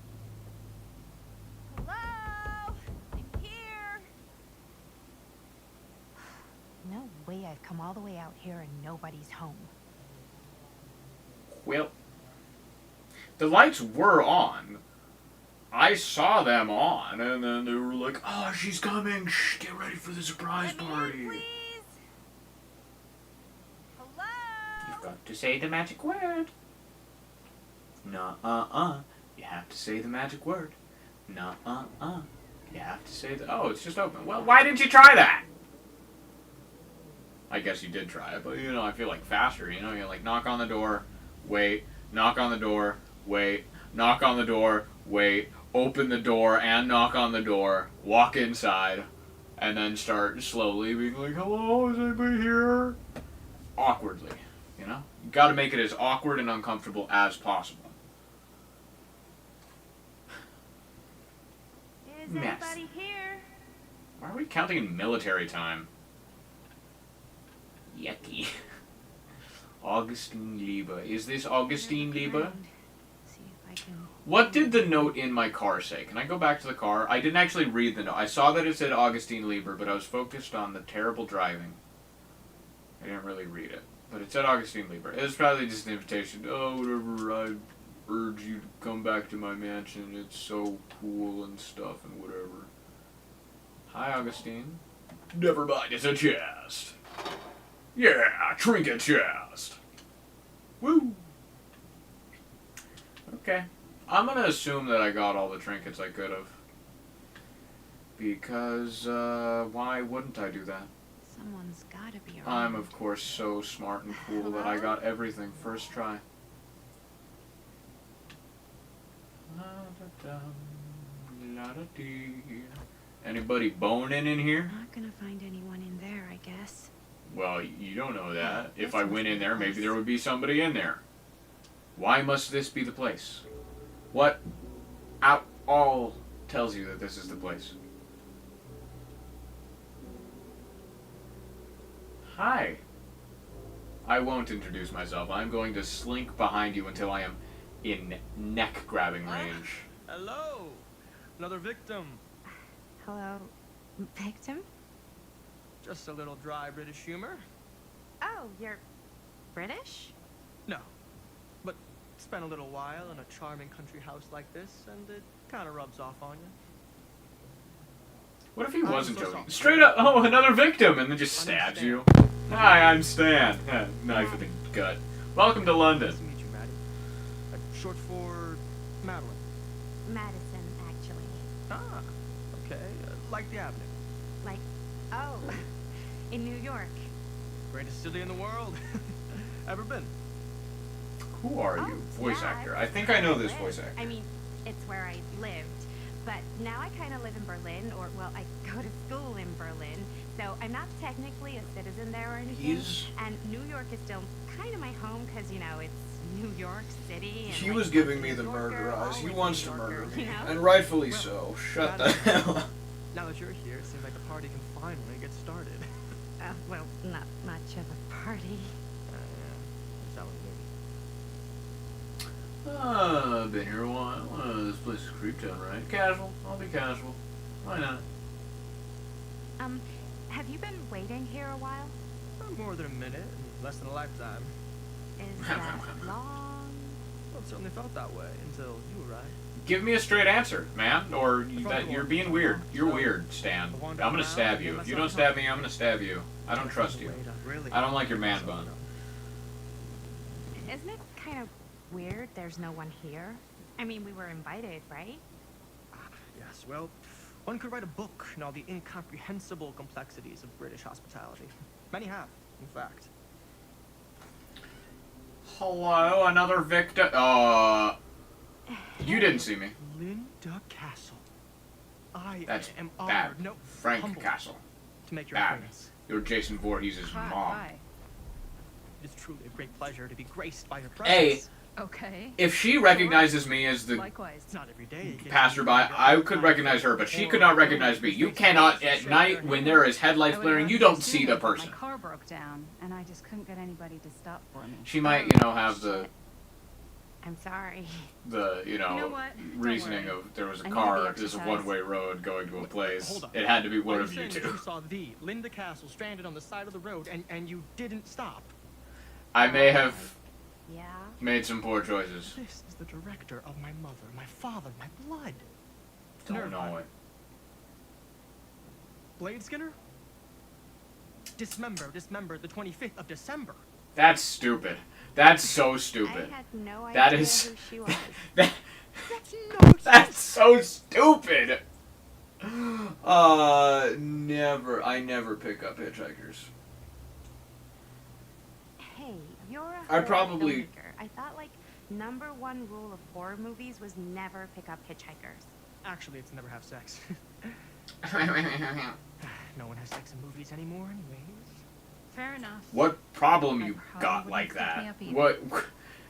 Hello? I'm here. No way I've come all the way out here and nobody's home. Well, the lights were on. I saw them on, and then they were like, "Oh, she's coming! Shh, get ready for the surprise party." Hello? You've got to say the magic word. Nuh-uh-uh. You have to say the magic word. Nuh-uh-uh. You have to say the. Oh, it's just open. Well, why didn't you try that? I guess you did try it, but you know, I feel like faster. You know, you like knock on the door, wait, knock on the door, wait, knock on the door, wait, open the door and knock on the door, walk inside, and then start slowly being like, hello, is anybody here? Awkwardly, you know? You gotta make it as awkward and uncomfortable as possible. Is Mess. anybody here? Why are we counting in military time? Yucky. Augustine Lieber. Is this Augustine Lieber? See if I can. What did the note in my car say? Can I go back to the car? I didn't actually read the note. I saw that it said Augustine Lieber, but I was focused on the terrible driving. I didn't really read it. But it said Augustine Lieber. It was probably just an invitation. Oh, whatever, I urge you to come back to my mansion. It's so cool and stuff and whatever. Hi, Augustine. Never mind, it's a chest. Yeah, trinket chest. Woo! Okay. I'm gonna assume that I got all the trinkets I could have. Because, why wouldn't I do that? Someone's gotta be around. I'm, of course, so smart and cool that I got everything first try. Anybody boning in here? Not gonna find anyone in there, I guess. Well, you don't know that. If I went in there, maybe there would be somebody in there. Why must this be the place? What out all tells you that this is the place? Hi. I won't introduce myself. I'm going to slink behind you until I am in neck-grabbing range. Hello! Another victim. Hello, victim? Just a little dry British humor. Oh, you're British? No. But spent a little while in a charming country house like this, and it kind of rubs off on you. What if he I'm wasn't so joking? sorry. Straight up, oh, another victim, and then just stabs you. Hi, I'm Stan. Knife in the gut. Welcome to London. Nice to meet you, Maddie. short for Madeline. Madison, actually. Ah, okay. Like the Avenue. Like, oh, in New York. Greatest city in the world. Ever been? Who are Oh, you? Voice yeah, actor. I I think I know this lived. voice actor. I mean, it's where I lived. But now I kind of live in Berlin, or, well, I go to school in Berlin. So I'm not technically a citizen there or anything. And New York is still kind of my home because, you know, it's New York City. And He like, was giving I'm a me the New Yorker, murder eyes. He always wants a to New murder Yorker, me. you know? And rightfully Well, so. Shut the Madison, hell up. Now that you're here, it seems like the party can finally get started. Well, not much of a party. Yeah. That was good. I've been here a while. This place is Creeptown, right? Casual. I'll be casual. Why not? Have you been waiting here a while? More than a minute, and less than a lifetime. Is that long? Well, it certainly felt that way until you arrived. Give me a straight answer, man, or you're being weird. You're weird, Stan. I'm gonna stab you. If you don't stab me, I'm gonna stab you. I don't trust you. I don't like your man bun. Isn't it kind of weird there's no one here? I mean, we were invited, right? Yes, well, one could write a book on all the incomprehensible complexities of British hospitality. Many have, in fact. Hello, another victim. You didn't see me. Linda Castle. I That's am bad. honored, no, Frank humbled Castle. to make your Bad. acquaintance. You're Jason Voorhees' mom. It is truly a great pleasure to be graced by your Hey, presence. Okay. if she recognizes me as the Likewise. It's not every day you get passerby, I could recognize her, but she could not recognize me. You cannot, at night, when there is headlights flaring, you don't see the person. My car broke down, and I just couldn't get anybody to stop for me. She might, have the, I'm sorry. you know what? Don't reasoning worry. of there was a I need car, the there's a exercise. one-way road going to a place. Hold on. It had to be one Are of you saying that two. You saw the Linda Castle stranded on the side of the road, and you didn't stop. I may have Yeah? made some poor choices. This is the director of my mother, my father, my blood. Don't know it. Blade Skinner? Dismember the 25th of December. That's stupid. That's so stupid. I had no idea That is who she was. that, That's no that's so stupid. Never. I never pick up hitchhikers. Hey, you're a I horror probably- filmmaker. I thought, like, #1 rule of horror movies was never pick up hitchhikers. Actually, it's never have sex. No one has sex in movies anymore, anyways. Fair enough. What problem you I got probably like wouldn't pick me that? up either. What?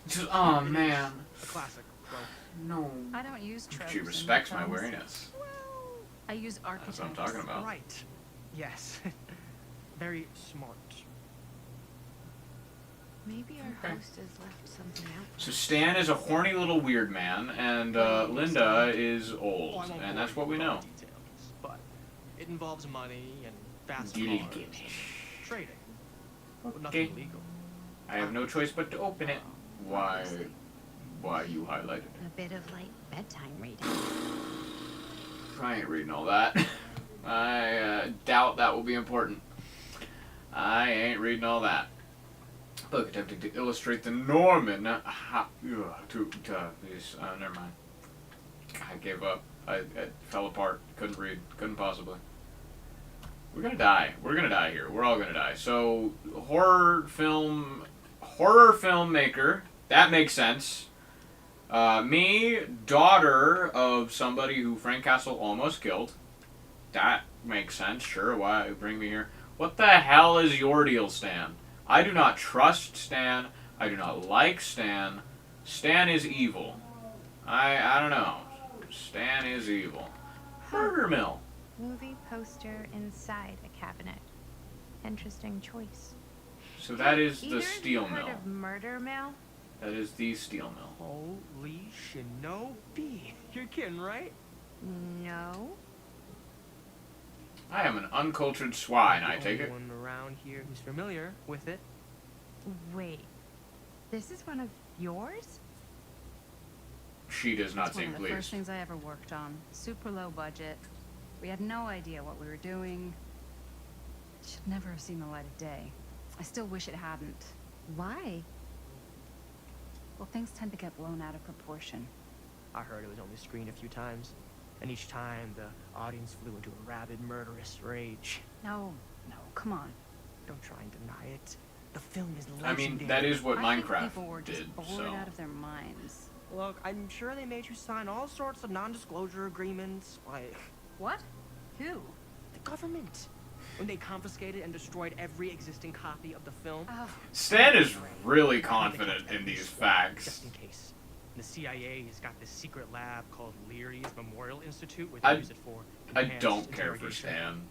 Just oh man. A classic, bro. No. I don't use tropes. She in respects my films. wariness. I use archetypes. That's what I'm talking about. Right. Yes. Very smart. Maybe our Okay. host has left something out. So Stan is a horny little weird man, and Linda is Oh, old, I won't and bore that's what you we with all know. the details, but it involves money and fast Gilly cars, gilly. and trading, but Okay. nothing illegal. I have no choice but to open it. Why? Why you highlighted it? A bit of, like, bedtime reading. I ain't reading all that. I doubt that will be important. I ain't reading all that. Book attempting to illustrate the Norman. Never mind. I gave up. I fell apart. Couldn't read. Couldn't possibly. We're gonna die. We're gonna die here. We're all gonna die. So horror filmmaker. That makes sense. Me, daughter of somebody who Frank Castle almost killed. That makes sense. Sure. Why bring me here? What the hell is your deal, Stan? I do not trust Stan. I do not like Stan. Stan is evil. I don't know. Stan is evil. Murder Mill. Movie poster inside a cabinet. Interesting choice. So that is Either the of you steel heard mill. of Murder Mill? That is the steel mill. Holy shinobi. You're kidding, right? No. I am an uncultured swine, I take it. Anyone around here who's familiar with it? Wait. This is one of yours? She does not It's one seem of the first pleased. things I ever worked on. Super low budget. We had no idea what we were doing. It should never have seen the light of day. I still wish it hadn't. Why? Well, things tend to get blown out of proportion. I heard it was only screened a few times, and each time the audience flew into a rabid, murderous rage. No, come on. Don't try and deny it. The film is I legendary. mean, that is what I think Minecraft people were just did, bored so. out of their minds. Look, I'm sure they made you sign all sorts of non-disclosure agreements, like What? Who? the government. When they confiscated and destroyed every existing copy of the film. Oh, Stan is really confident in these Just facts. in case. The CIA has got this secret lab called Leary's Memorial Institute where they use it for I enhanced don't care for interrogation. Stan.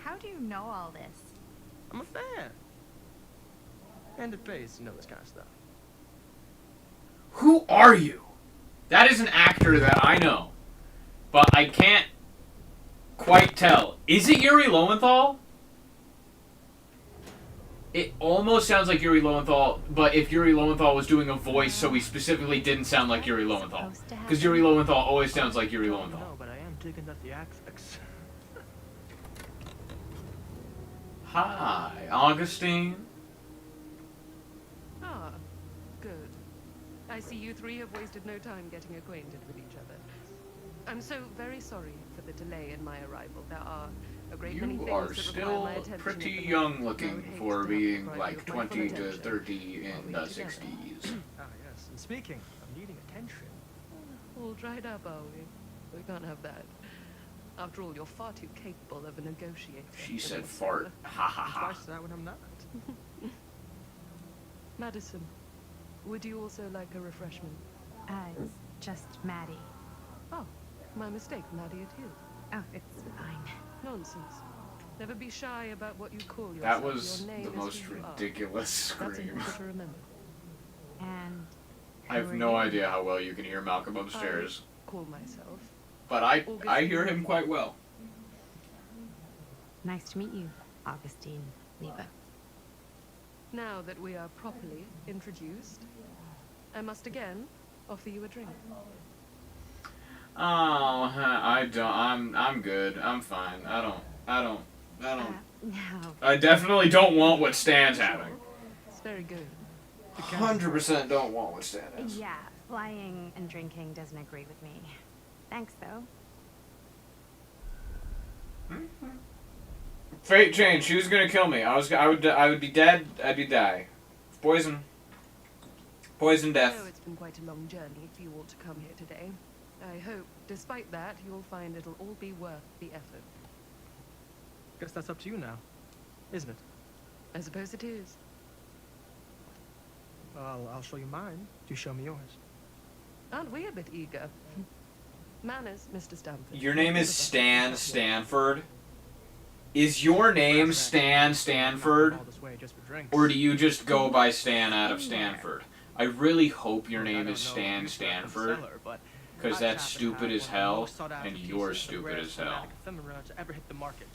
How do you know all this? I'm a fan. And it pays to know this kind of stuff. Who are you? That is an actor that I know, but I can't quite tell. Is it Yuri Lowenthal? It almost sounds like Yuri Lowenthal, but if Yuri Lowenthal was doing a voice so he specifically didn't sound like Yuri Lowenthal. Because Yuri Lowenthal always sounds like Yuri Lowenthal. No, but I am digging the theatrics. Hi, Augustine. Ah, good. I see you three have wasted no time getting acquainted with each other. I'm so very sorry for the delay in my arrival. There are a great many You things are that require still my attention pretty at the moment. young I would looking hate for to being deprive like you of my 20 full to attention 30 while in we the together. 60s. Ah, yes. And speaking of needing attention. All dried up, are we? We can't have that. After all, you're far too capable of a negotiator. She for said this. fart. Ha ha ha. Twice that when I'm not. Madison, would you also like a refreshment? It's just Maddie. Oh, my mistake, Maddie it is. Oh, it's fine. Nonsense. Never be shy about what you call yourself. That was Your name the is most who you are. ridiculous That's scream. important to remember. And I have who are no you? idea how well you can hear Malcolm upstairs, Call myself. but I hear him quite well. Nice to meet you, Augustine Leva. Now that we are properly introduced, I must again offer you a drink. Oh, I don't. I'm good. I'm fine. I don't. No. I definitely don't want what Stan's having. It's very good. 100% don't want what Stan has. Yeah, flying and drinking doesn't agree with me. Thanks, though. Fate changed. She was gonna kill me. I would be dead. I'd be die. Poison. Poison I know death. it's been quite a long journey for you all to come here today. I hope, despite that, you'll find it'll all be worth the effort. Guess that's up to you now, isn't it? I suppose it is. Well, I'll show you mine. You show me yours. Aren't we a bit eager? Manners, Mr. Stanford. Your name is Stan Stanford? Is your name Stan Stanford? All this way just for drinks. Or do you just go by Stan out of Stanford? I really hope your Look, I name don't is know Stan if you slept in the Stanford, cellar, but because I that's happen to stupid have as one of the hell, most sought-after and you're pieces of stupid rare as hell. cinematic ephemera to ever hit the market.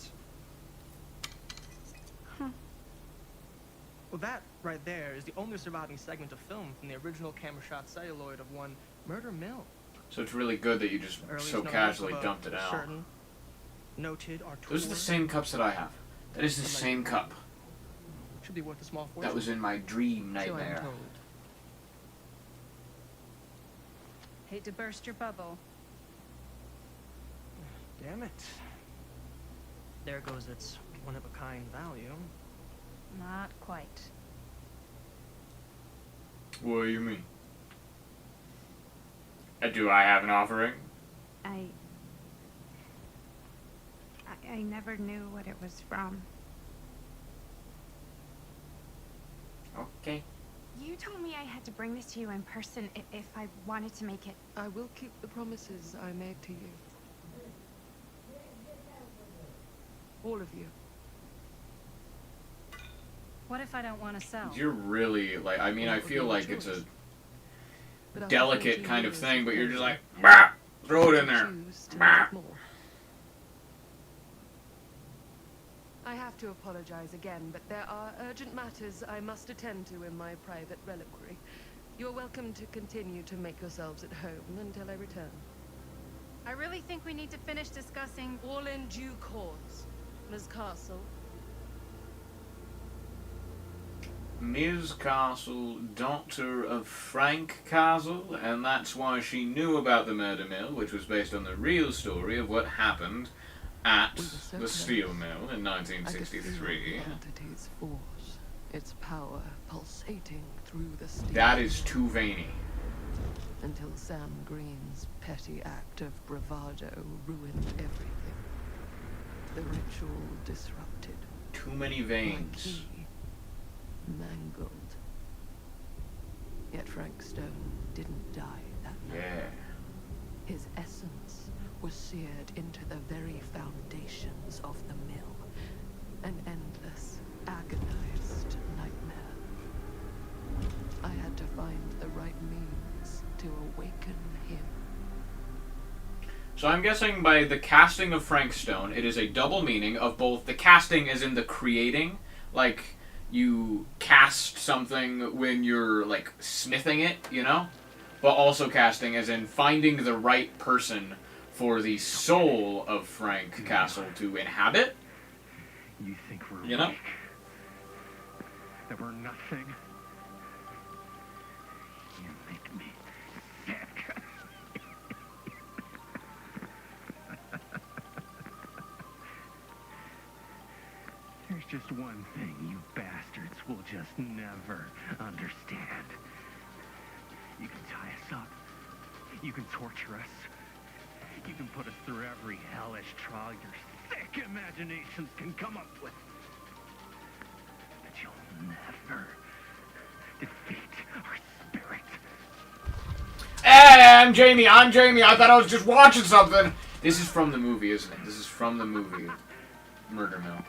Well, that right there is the only surviving segment of film from the original camera shot celluloid of one Murder Mill. So it's really good that you just Earliest so known use casually of a dumped it out. certain noted artist. Those are the same cups that I have. That is the same cup. Should be worth a small fortune. That was in my dream So I'm nightmare. told. Hate to burst your bubble. Damn it. There goes its one-of-a-kind value. Not quite. What do you mean? Do I have an offering? I never knew what it was from. Okay. You told me I had to bring this to you in person if I wanted to make it. I will keep the promises I made to you. All of you. What if I don't want to sell? You're really, like, I mean, I That would feel be like your it's choice. a But after delicate 14 kind of years thing, but you're just friendship, like, bah, throw it in I there. choose to Bah. make more. I have to apologize again, but there are urgent matters I must attend to in my private reliquary. You're welcome to continue to make yourselves at home until I return. I really think we need to finish discussing. All in due course, Ms. Castle. Ms. Castle, daughter of Frank Castle, and that's why she knew about the murder mill, which was based on the real story of what happened at the steel mill in 1963. The entity's force, its power pulsating through the steel. That is too veiny. Until Sam Green's petty act of bravado ruined everything. The ritual disrupted. Too many My veins. key mangled. Yet Frank Stone didn't die that night. Yeah. His essence was seared into the very foundations of the mill. An endless, agonized nightmare. I had to find the right means to awaken him. So I'm guessing by the casting of Frank Stone, it is a double meaning of both the casting as in the creating, like you cast something when you're like smithing it, you know? But also casting as in finding the right person for the soul of Frank Castle to inhabit. You think we're You know? weak? That we're nothing? You make me sick. There's just one thing you bastards will just never understand. You can tie us up. You can torture us. You can put us through every hellish trial your sick imaginations can come up with. But you'll never defeat our spirit. Hey, I'm Jamie. I thought I was just watching something. This is from the movie, isn't it? This is from the movie Murder Mill.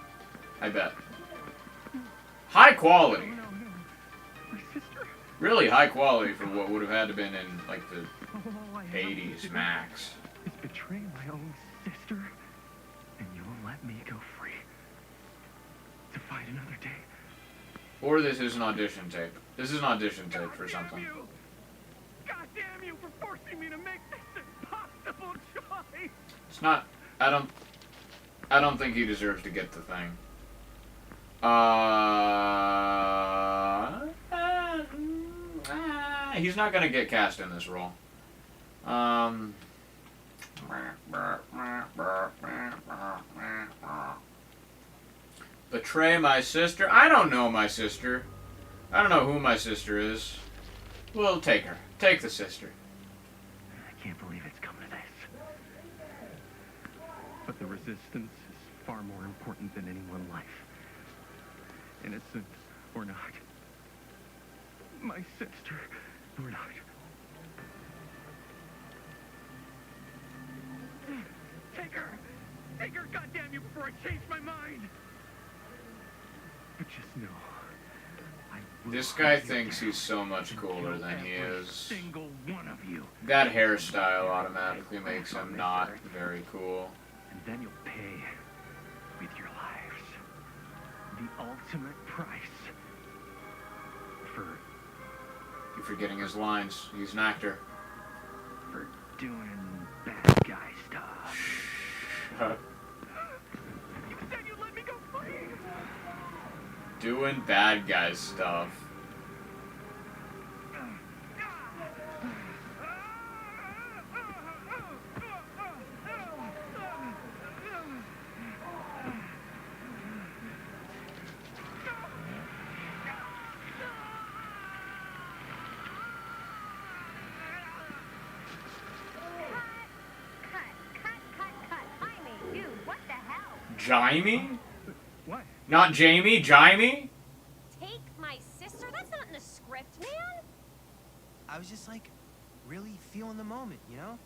I bet. High quality. No. My sister? Really high quality for what would have had to been in like the All I have to 80s do max. is betray my own sister, and you will let me go free to fight another day. Or this is an audition tape. This is an audition tape for God damn something. you! God damn you for forcing me to make this impossible choice! It's not. I don't think he deserves to get the thing. He's not gonna get cast in this role. Betray my sister? I don't know my sister. I don't know who my sister is. We'll take her. Take the sister. I can't believe it's come to this. But the resistance is far more important than any one life. Innocent or not. My sister or not. Take her! Take her, goddamn you, before I change my mind! But just know, I will This guy hunt you thinks down he's so much and cooler kill than he every is. single one of you. That hairstyle automatically makes him not very cool. And then you'll pay with your lives. The ultimate price for You're forgetting his lines. He's an actor. doing bad guy stuff. You said you'd let me go free. Doing bad guy stuff. Jaime? What? Not Jamie, Jaime? Take my sister? That's not in the script, man. I was just like, really feeling the moment, you know?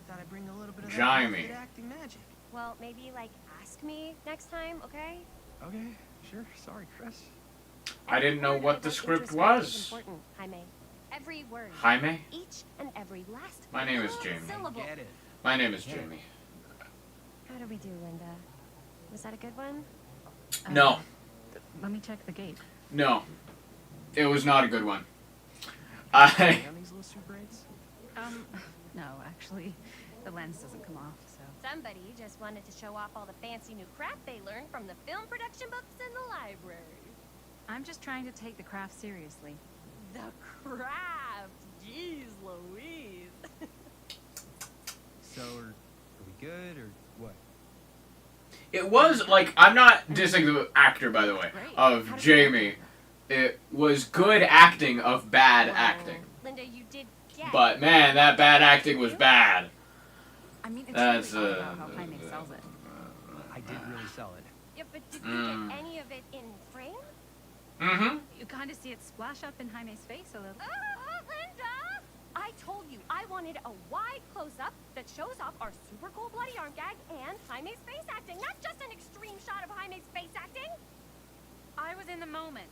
Thought I'd bring a little bit of that Jaime. good acting magic. Well, maybe, like, ask me next time, okay? Okay, sure. Sorry, Chris. I didn't know what the script was. Important, Jaime. Every word. Jaime? Each and every last My name is Jamie. syllable. Get it. My name is Jamie. How did we do, Linda? Was that a good one? No. Let me check the gate. No. It was not a good one. I... On these little Super 8s? No, actually, the lens doesn't come off, so. Somebody just wanted to show off all the fancy new crap they learned from the film production books in the library. I'm just trying to take the craft seriously. The craft. Jeez Louise. So, are we good, or what? It was, like, I'm not dissing the actor, by the way, of Jamie. It was good acting of bad acting. Linda, you did get. But, man, that bad acting was bad. I mean, it's That's, really odd about how Jaime sells it. I did really sell it. Yeah, but did you get any of it in frame? Mm-hmm. You kind of see it splash up in Jaime's face a little. Linda! I told you I wanted a wide close-up that shows off our super cool bloody arm gag and Jaime's face acting, not just an extreme shot of Jaime's face acting. I was in the moment.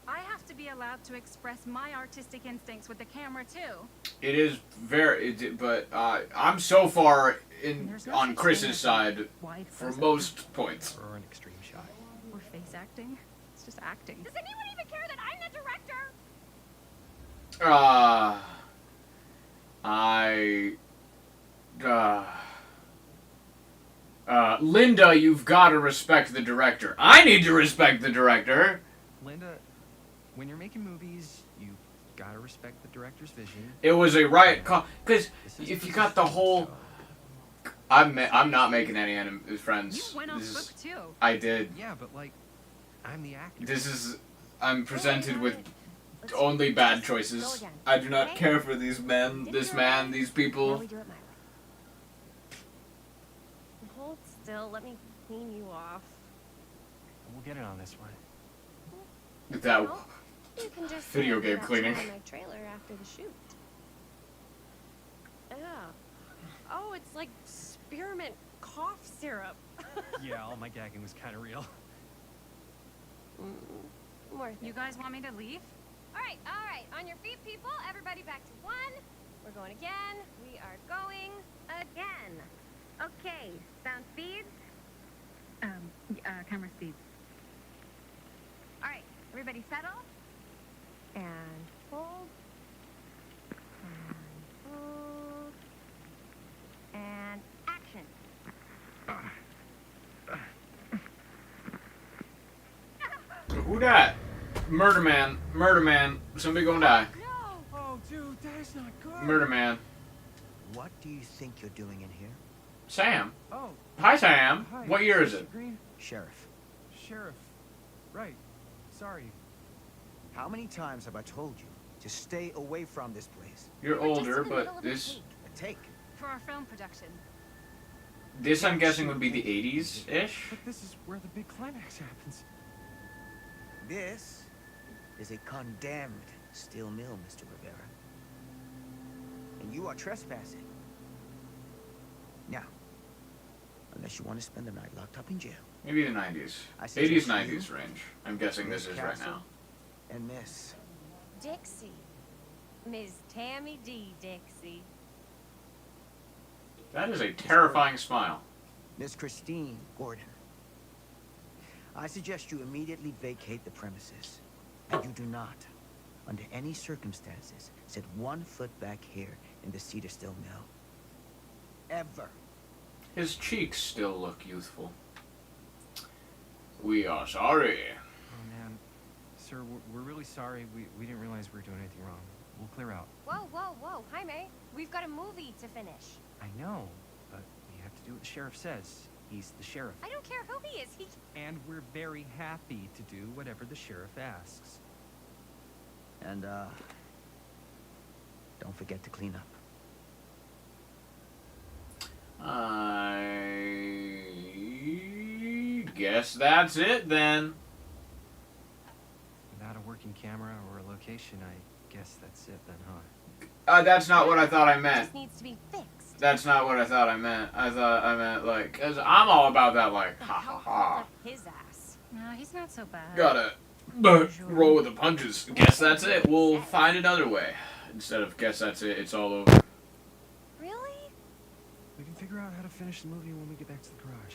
I have to be allowed to express my artistic instincts with the camera too. It is very, but I'm so far There's no on such Chris's thing as side wide for close-up. most points. Or an extreme shot. Or face acting. It's just acting. Does anyone even care that I'm the director? Linda, you've got to respect the director. I need to respect the director. Linda, when you're making movies, you gotta respect the director's vision. It was a right call, because if you got the whole, I'm not making any friends. You went off This is- book too. I did. Yeah, but like, I'm the actor. I'm presented with only bad choices. I do not care for these men, this man, these Now people. we do it my way. Hold still, let me clean you off. We'll get it on this one. That Well, you can just video hand it game out to cleaning. me in my trailer after the shoot. Yeah. Oh, it's like spearmint cough syrup. Yeah, all my gagging was kind of real. Worth it. You guys want me to leave? All right. On your feet, people. Everybody back to one. We're going again. We are going again. Okay, sound speeds? Camera speed. All right, everybody settle? And hold. And hold. And action. Who that? Murder man. Somebody gonna die. Oh, dude, that is not good. Murder man. What do you think you're doing in here? Sam. Oh, Hi, Sam. hi. What year is it? Mr. Green? Sheriff, Sheriff. Right. Sorry. how many times have I told you to stay away from this place? You're We're just in older, the middle but of a this A take. For our film production. I'm guessing would be the 80s-ish. But this is where the big climax happens. This is a condemned steel mill, Mr. Rivera. And you are trespassing. Now, unless you want to spend the night locked up in jail. Maybe the 90s. I 80s, suggest 90s you, range. I'm guessing this Miss is right Castle, now. And Miss, Dixie. Ms. Tammy D. Dixie. That is a terrifying smile. Miss Christine Gordon. I suggest you immediately vacate the premises. And you do not, under any circumstances, set 1 foot back here in the Cedar Still Mill. Ever. His cheeks still look youthful. We are sorry. Oh, man. Sir, we're really sorry. We didn't realize we were doing anything wrong. We'll clear out. Whoa, Jaime. We've got a movie to finish. I know, but we have to do what the sheriff says. He's the sheriff. I don't care who he is. And we're very happy to do whatever the sheriff asks. And, don't forget to clean up. I guess that's it then. Without a working camera or a location, I guess that's it then, huh? That's not what I thought I It meant. just needs to be fixed. That's not what I thought I meant. I thought I meant, like, because I'm all about that, like, ha ha ha. His ass. No, he's not so bad. Gotta roll with the punches. Guess that's it. We'll find another way. Instead of guess that's it, it's all over. Really? We can figure out how to finish the movie when we get back to the garage.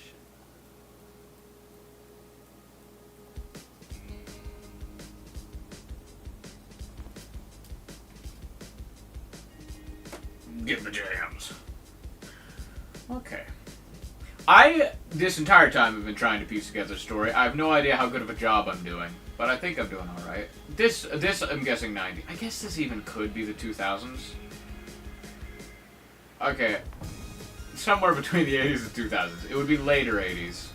Get the jams. Okay. This entire time, have been trying to piece together a story. I have no idea how good of a job I'm doing. but I think I'm doing all right. This I'm guessing 90. I guess this even could be the 2000s. Okay, somewhere between the 80s and 2000s. It would be later 80s.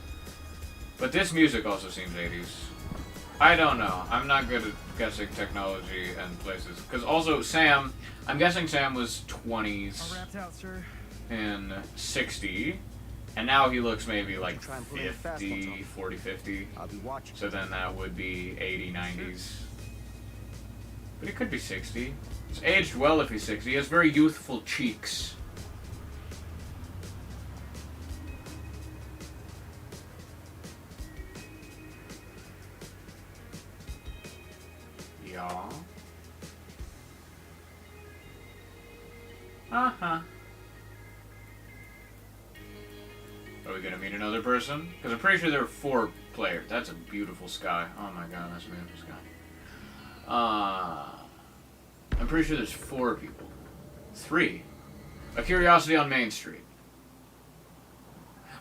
But this music also seems 80s. I don't know. I'm not good at guessing technology and places. Because also Sam, I'm guessing Sam was 20s All wrapped out, sir. in 60. And now he looks maybe like Try and pull in fast, 50, Tom. 40, 50. I'll be watching. So then that would be 80, 90s. But he could be 60. He's aged well if he's 60. He has very youthful cheeks. Yeah. Uh-huh. Are we gonna meet another person? Because I'm pretty sure there are 4 players. That's a beautiful sky. Oh my god, that's a beautiful sky. I'm pretty sure there's 4 people. 3. A Curiosity on Main Street.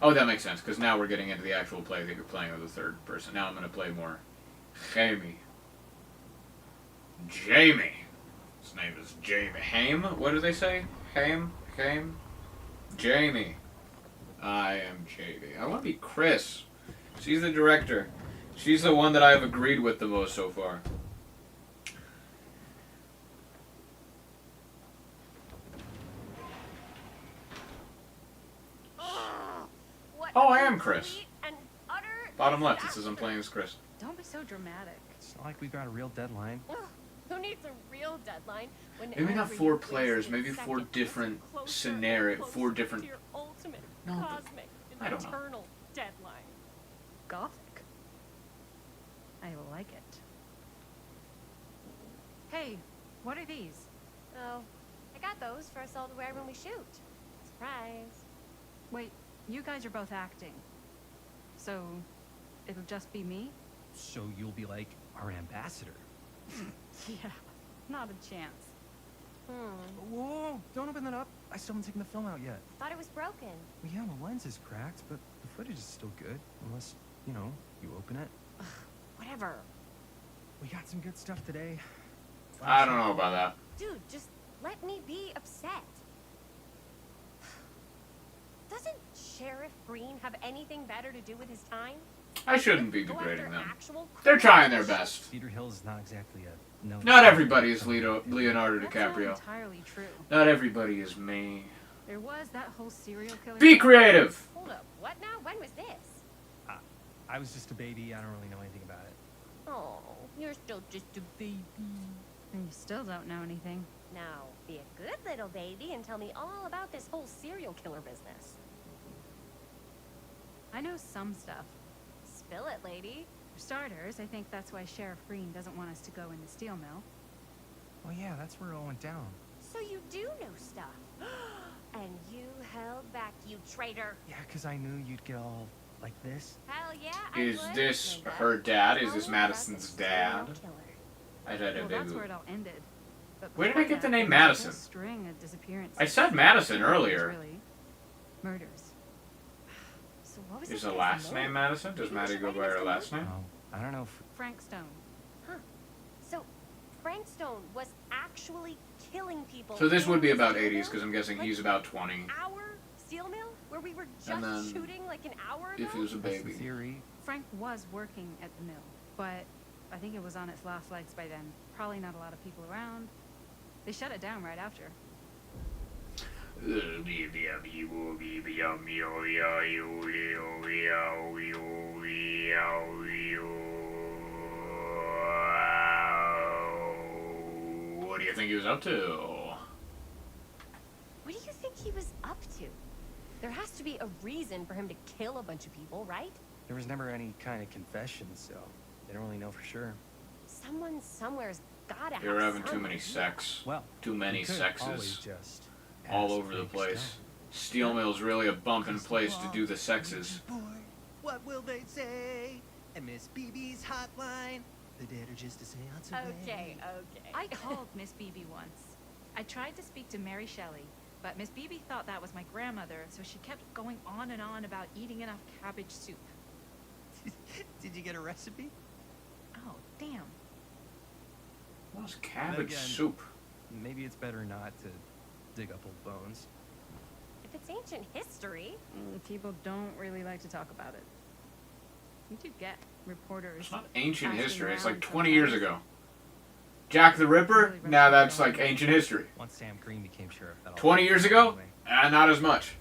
Oh, that makes sense, because now we're getting into the actual play that you're playing with the 3rd person. Now I'm gonna play more Jamie. Jamie. His name is Jamie. Haim? What do they say? Haim? Haim? Jamie. I am Jamie. I want to be Chris. She's the director. She's the one that I have agreed with the most so far. What Oh, I a am Chris. complete and utter Bottom left, it says I'm disaster. playing as Chris. Don't be so dramatic. It's not like we've got a real deadline. Ugh, who needs a real deadline when Maybe not every 4 wasted players, maybe 4 second different gets you closer and scenario, closer 4 different. to your ultimate No, but cosmic I don't know. eternal deadline. Gothic. I like it. Hey, what are these? Oh, I got those for us all to wear when we shoot. Surprise. Wait, you guys are both acting. So, it'll just be me? So you'll be like our ambassador. Yeah, not a chance. Whoa, don't open that up. I still haven't taken the film out yet. Thought it was broken. Well, yeah, the lens is cracked, but the footage is still good. Unless, you know, you open it. Whatever. We got some good stuff today. I don't know about that. Dude, just let me be upset. Doesn't Sheriff Green have anything better to do with his time? I shouldn't be Go degrading after them. actual They're trying their criminals? best. Cedar Hills is not exactly a no. Not everybody is Leonardo That's not DiCaprio. entirely true. Not everybody is me. There was that whole serial killer. Be thing. creative! Hold up, what now? When was this? I was just a baby. I don't really know anything about it. Oh, you're still just a baby. And you still don't know anything. Now, be a good little baby and tell me all about this whole serial killer business. I know some stuff. Spill it, lady. For starters, I think that's why Sheriff Green doesn't want us to go in the steel mill. Oh yeah, that's where it all went down. So you do know stuff. And you held back, you traitor. Yeah, 'cause I knew you'd get all like this. Hell yeah, I Is would, this Linda. her dad? Is Tell this me about Madison's the serial dad? killer. I said Well, it that's did. where it all ended. But Where did I before get the that, name there was a whole Madison? String of disappearances. I said Madison Murders, earlier. Really. Murders. So what was Is this the guy's last motive? name Madison? Does Maybe we Maddie should go write by him her some last notes. name? Oh, I don't know if Frank Stone. So Frank Stone was actually killing people. So this in would be the about steel 80s mill? because I'm guessing Like he's about 20 Our steel mill, where we were just And then shooting like an hour ago. if he was a that's the baby. theory. Frank was working at the mill, but I think it was on its last legs by then. Probably not a lot of people around. They shut it down right after. What do you think he was up to? What do you think he was up to? There has to be a reason for him to kill a bunch of people, right? There was never any kind of confession, so they don't really know for sure. Someone somewhere's gotta have They were having too some many idea. sex. Well, Too many we could sexes. always just All ask over the Frank place. Stone. Steel Mill's really a bumping place to do the sexes. Boy, what will they say? And Miss BB's hotline. The dead are just a seance away. Okay, okay. I called Miss Beebe once. I tried to speak to Mary Shelley, but Miss Beebe thought that was my grandmother, so she kept going on and on about eating enough cabbage soup. Did you get a recipe? Oh, Damn. What's cabbage Again. soup? Maybe it's better not to dig up old bones. If it's ancient history, People don't really like to talk about it. You do get reporters. It's not ancient asking history. It's around like 20 years sometimes. ago. Jack the Ripper? Really Now that's rushed like ancient history. Once Sam Green became sheriff, that all 20 years ago? Anyway. Not as much.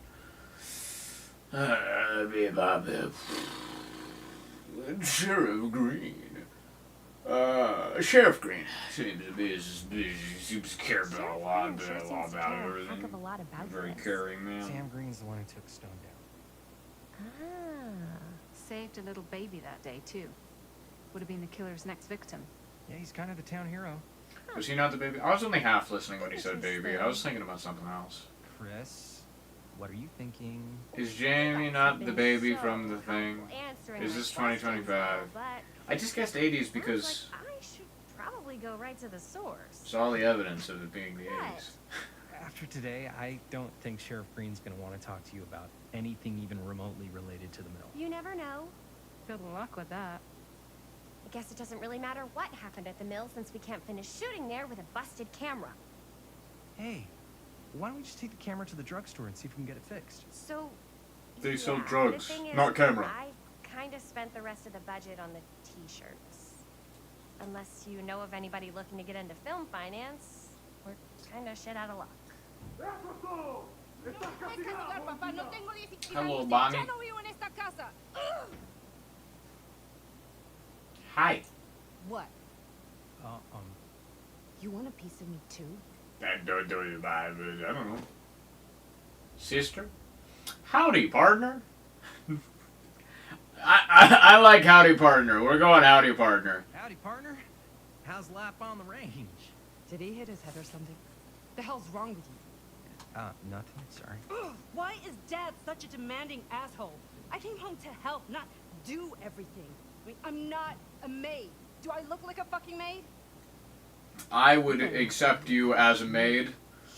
Sheriff Green. Sheriff Green seems to be seems to care about Sheriff a lot, Green sure a seems lot to about care a everything. heck of a lot about Very this. caring man. Sam Green's the one who took Stone down. Ah. Saved a little baby that day, too. Would have been the killer's next victim. Yeah, he's kind of the town hero. Was he not the baby? I was only half listening when he said baby. I was thinking about something else. Chris, what are you thinking? Is Jamie not the baby from the thing? Is this 2025? I just guessed 80s because I should probably go right to the source. it's all the evidence of it being the What? 80s. After today, I don't think Sheriff Green's going to want to talk to you about anything even remotely related to the mill. You never know. Good luck with that. I guess it doesn't really matter what happened at the mill since we can't finish shooting there with a busted camera. Hey, why don't we just take the camera to the drugstore and see if we can get it fixed? So, They sell yeah, drugs, the thing is, not camera. I kind of spent the rest of the budget on the t-shirts. Unless you know of anybody looking to get into film finance, we're kind of shit out of luck. Hello, Bonnie. Hi. What? Uh, You want a piece of me too? I don't know. Sister? Howdy, partner. I like howdy, partner. We're going howdy, partner. Howdy, partner. How's lap on the range? Did he hit his head or something? The hell's wrong with you? Nothing, sorry. Ugh, why is Dad such a demanding asshole? I came home to help, not do everything. I mean, I'm not a maid. Do I look like a fucking maid? I would accept you as a maid,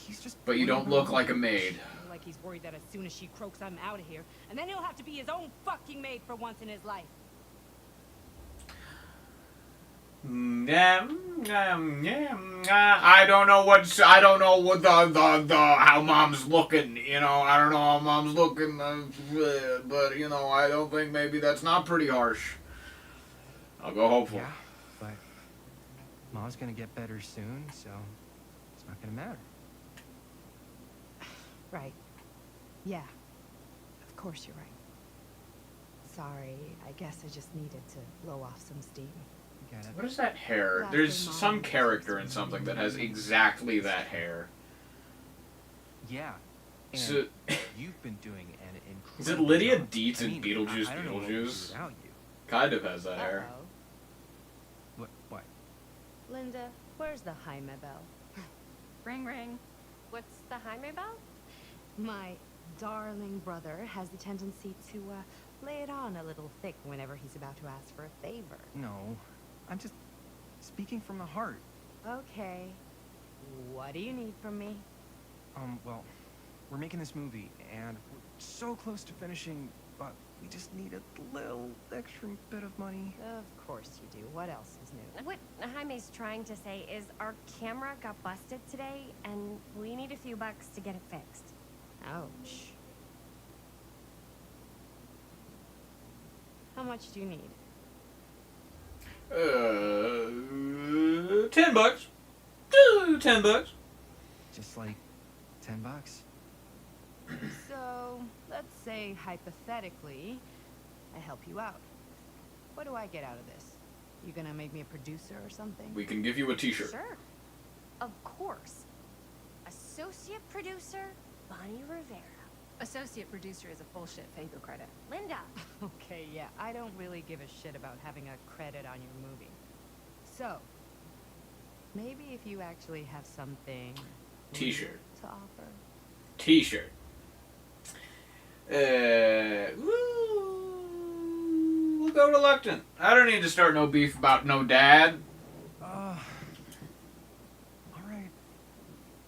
He's just but you don't look like a maid. Like he's worried that as soon as she croaks, I'm out of here. And then he'll have to be his own fucking maid for once in his life. I don't know what the how mom's looking. You know, I don't know how mom's looking, but you know, I don't think maybe that's not pretty harsh. I'll go hopeful. Yeah, but Mom's gonna get better soon, so it's not gonna matter. Right. Yeah. Of course you're right. Sorry, I guess I just needed to blow off some steam. You got it. What is that hair? There's some character in something that has exactly that hair. Yeah. And So, you've been doing an incredible is it Lydia job. Dietz I in mean, Beetlejuice? I don't know what we'd do Beetlejuice without you. kind of has that hair. What? What? Linda, where's the Jaime bell? Ring, ring. What's the Jaime bell? My darling brother has the tendency to lay it on a little thick whenever he's about to ask for a favor. No, I'm just speaking from the heart. Okay. What do you need from me? Well, we're making this movie, and we're so close to finishing, but we just need a little extra bit of money. Of course you do. What else is new? What Jaime's trying to say is our camera got busted today, and we need a few bucks to get it fixed. Ouch. How much do you need? $10. $10. Just like $10. So, let's say hypothetically, I help you out. What do I get out of this? You gonna make me a producer or something? We can give you a T-shirt. Sure. Of course. Associate producer, Bonnie Rivera. Associate producer is a bullshit favor credit. Linda. Okay, yeah, I don't really give a shit about having a credit on your movie. So, maybe if you actually have something T-shirt. to offer. T-shirt. We'll go reluctant. I don't need to start no beef about no dad.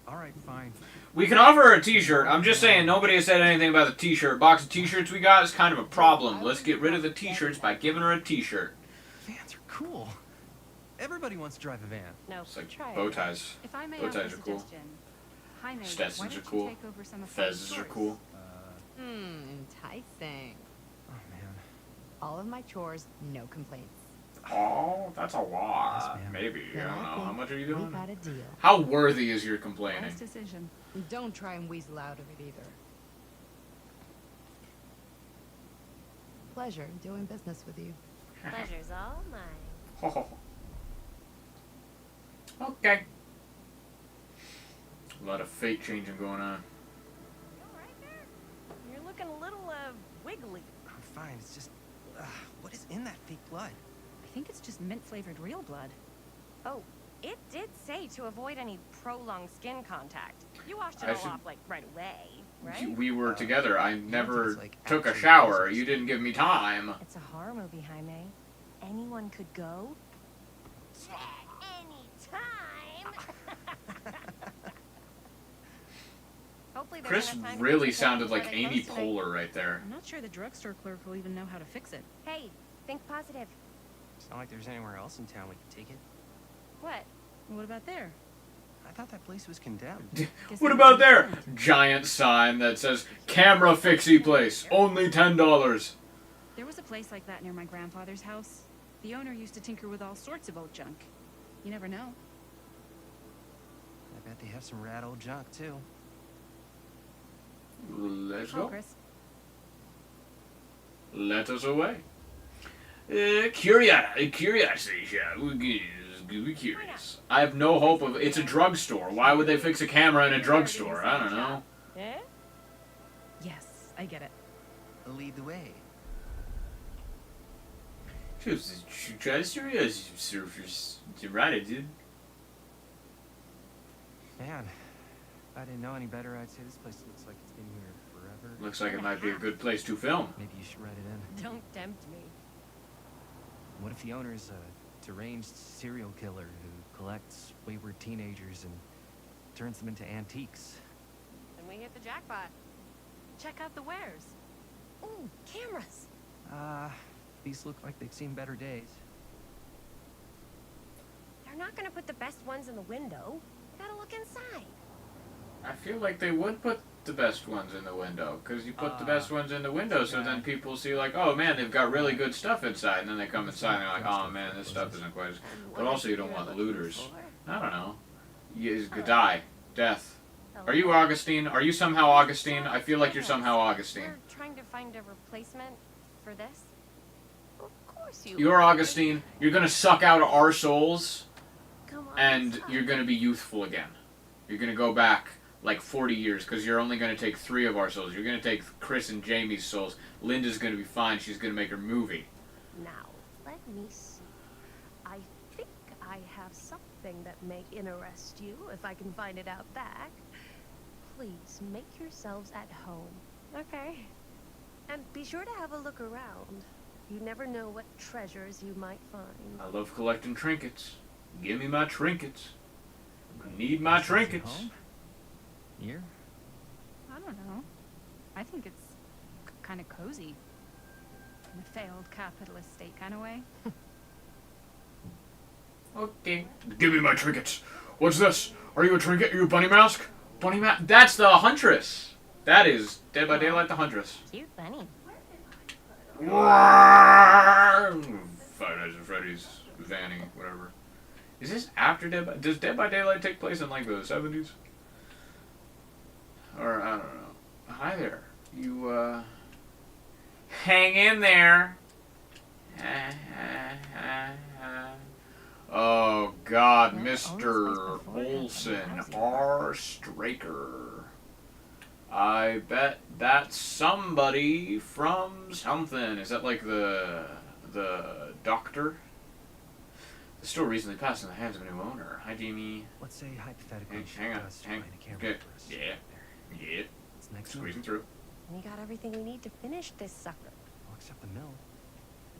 All right, fine. We can offer her a T-shirt. I'm just saying, nobody has said anything about the T-shirt. Box of T-shirts we got is kind of a problem. Let's get rid of the T-shirts by giving her a T-shirt. Fans are cool. Everybody wants to drive a van. No, It's like try bow it. ties. If I may Bow offer a ties are cool. suggestion, Jaime, why Stetsons don't are you cool. take over some of Freddy's Fezzes are chores? cool. Enticing. Oh, man. All of my chores, no complaints. Oh, that's a lot. Yes, ma'am. Maybe. I Then don't know. think How much are you We doing? got a deal. How worthy is your complaining? Wise decision. Don't try and weasel out of it either. Pleasure doing business with you. Pleasure's all mine. Okay. A lot of fate changing going on. You all right there? You're looking a little, wiggly. I'm fine. It's just, what is in that fake blood? I think it's just mint-flavored real blood. Oh, it did say to avoid any prolonged skin contact. You washed it I all should- off, like, right away, right? We were together. I never it's like took a actual shower. business. You didn't give me time. It's a horror movie, Jaime. Anyone could go. Anytime! Hopefully they Chris don't have time to really fix the sounded things like where they Amy close tonight. Poehler right there. I'm not sure the drugstore clerk will even know how to fix it. Hey, think positive. It's not like there's anywhere else in town we can take it. What? What about there? I thought that place was condemned. Guess What they about wasn't there? concerned. Giant sign that says "Camera Fixie Place, only $10." There was a place like that near my grandfather's house. The owner used to tinker with all sorts of old junk. You never know. I bet they have some rad old junk, too. Let's Come on, go. Chris. Let us away. Curiosity, shall we? Be curious. I have no hope of. It's a drugstore. Why would they fix a camera in a drugstore? I don't know. Eh? Yes, I get it. Lead the way. Try to serious surfers. You're right, dude. Man, if I didn't know any better, I'd say this place looks like it's been here forever. Looks like it might be a good place to film. Maybe you should write it in. Don't tempt me. What if the owner is a deranged serial killer who collects wayward teenagers and turns them into antiques? Then we hit the jackpot. Check out the wares. Ooh, cameras. These look like they've seen better days. They're not gonna put the best ones in the window. You gotta look inside. I feel like they would put the best ones in the window, because you put the best ones in the window, so then people see like, oh man, they've got really good stuff inside, and then they come inside and they're like, oh man, this stuff isn't quite as. But also, you don't want looters. I don't know. You die, death. Are you Augustine? Are you somehow Augustine? I feel like you're somehow Augustine. We're trying to find a replacement for this. Of course you. You're Augustine. You're gonna suck out our souls, Come on. and you're gonna be youthful again. You're gonna go back like 40 years, because you're only gonna take 3 of our souls. You're gonna take Chris and Jamie's souls. Linda's gonna be fine. She's gonna make her movie. Now, let me see. I think I have something that may interest you, if I can find it out back. Please, make yourselves at home. Okay. And be sure to have a look around. You never know what treasures you might find. I love collecting trinkets. Give me my trinkets. Need my trinkets. Home? Here? I don't know. I think it's kind of cozy. In a failed capitalist state kind of way. Okay. Give me my trinkets. What's this? Are you a trinket? Are you a bunny mask? Bunny mask? That's the Huntress. That is Dead by Daylight the Huntress. Cute bunny. Five Nights at Freddy's, Vanny, whatever. Is this after Dead by... Does Dead by Daylight take place in like the 70s? Or, I don't know. Hi there. You, hang in there. Oh, God, Mr. Olsen, R. Straker. I bet that's somebody from something. Is that like the doctor? The store recently passed in the hands of a new owner. Hi, Jamie. Let's say hypothetically she Hang on. does Hang. find a camera Okay. for us. Yeah. There. Yeah. It's next Squeezing month. through. We got everything we need to finish this sucker. Well, except the mill.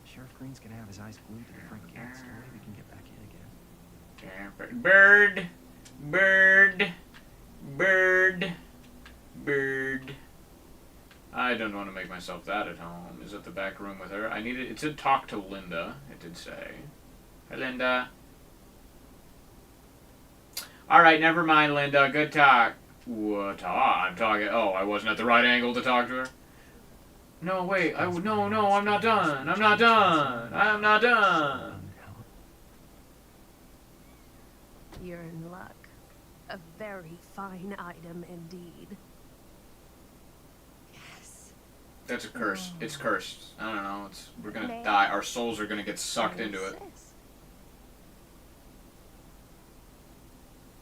Sheriff Green's gonna have his eyes glued to the front gates. No way we can get back in again. Bird. Bird. Bird. Bird. I don't want to make myself that at home. Is it the back room with her? I needed. It said talk to Linda. It did say. Hi, Linda. Alright, never mind, Linda. Good talk. What? I'm talking. Oh, I wasn't at the right angle to talk to her? No, wait. No, I'm not done. I'm not done. I'm not done. You're in luck. A very fine item indeed. Yes. That's a curse. It's cursed. I don't know. We're gonna die. Our souls are gonna get sucked into it.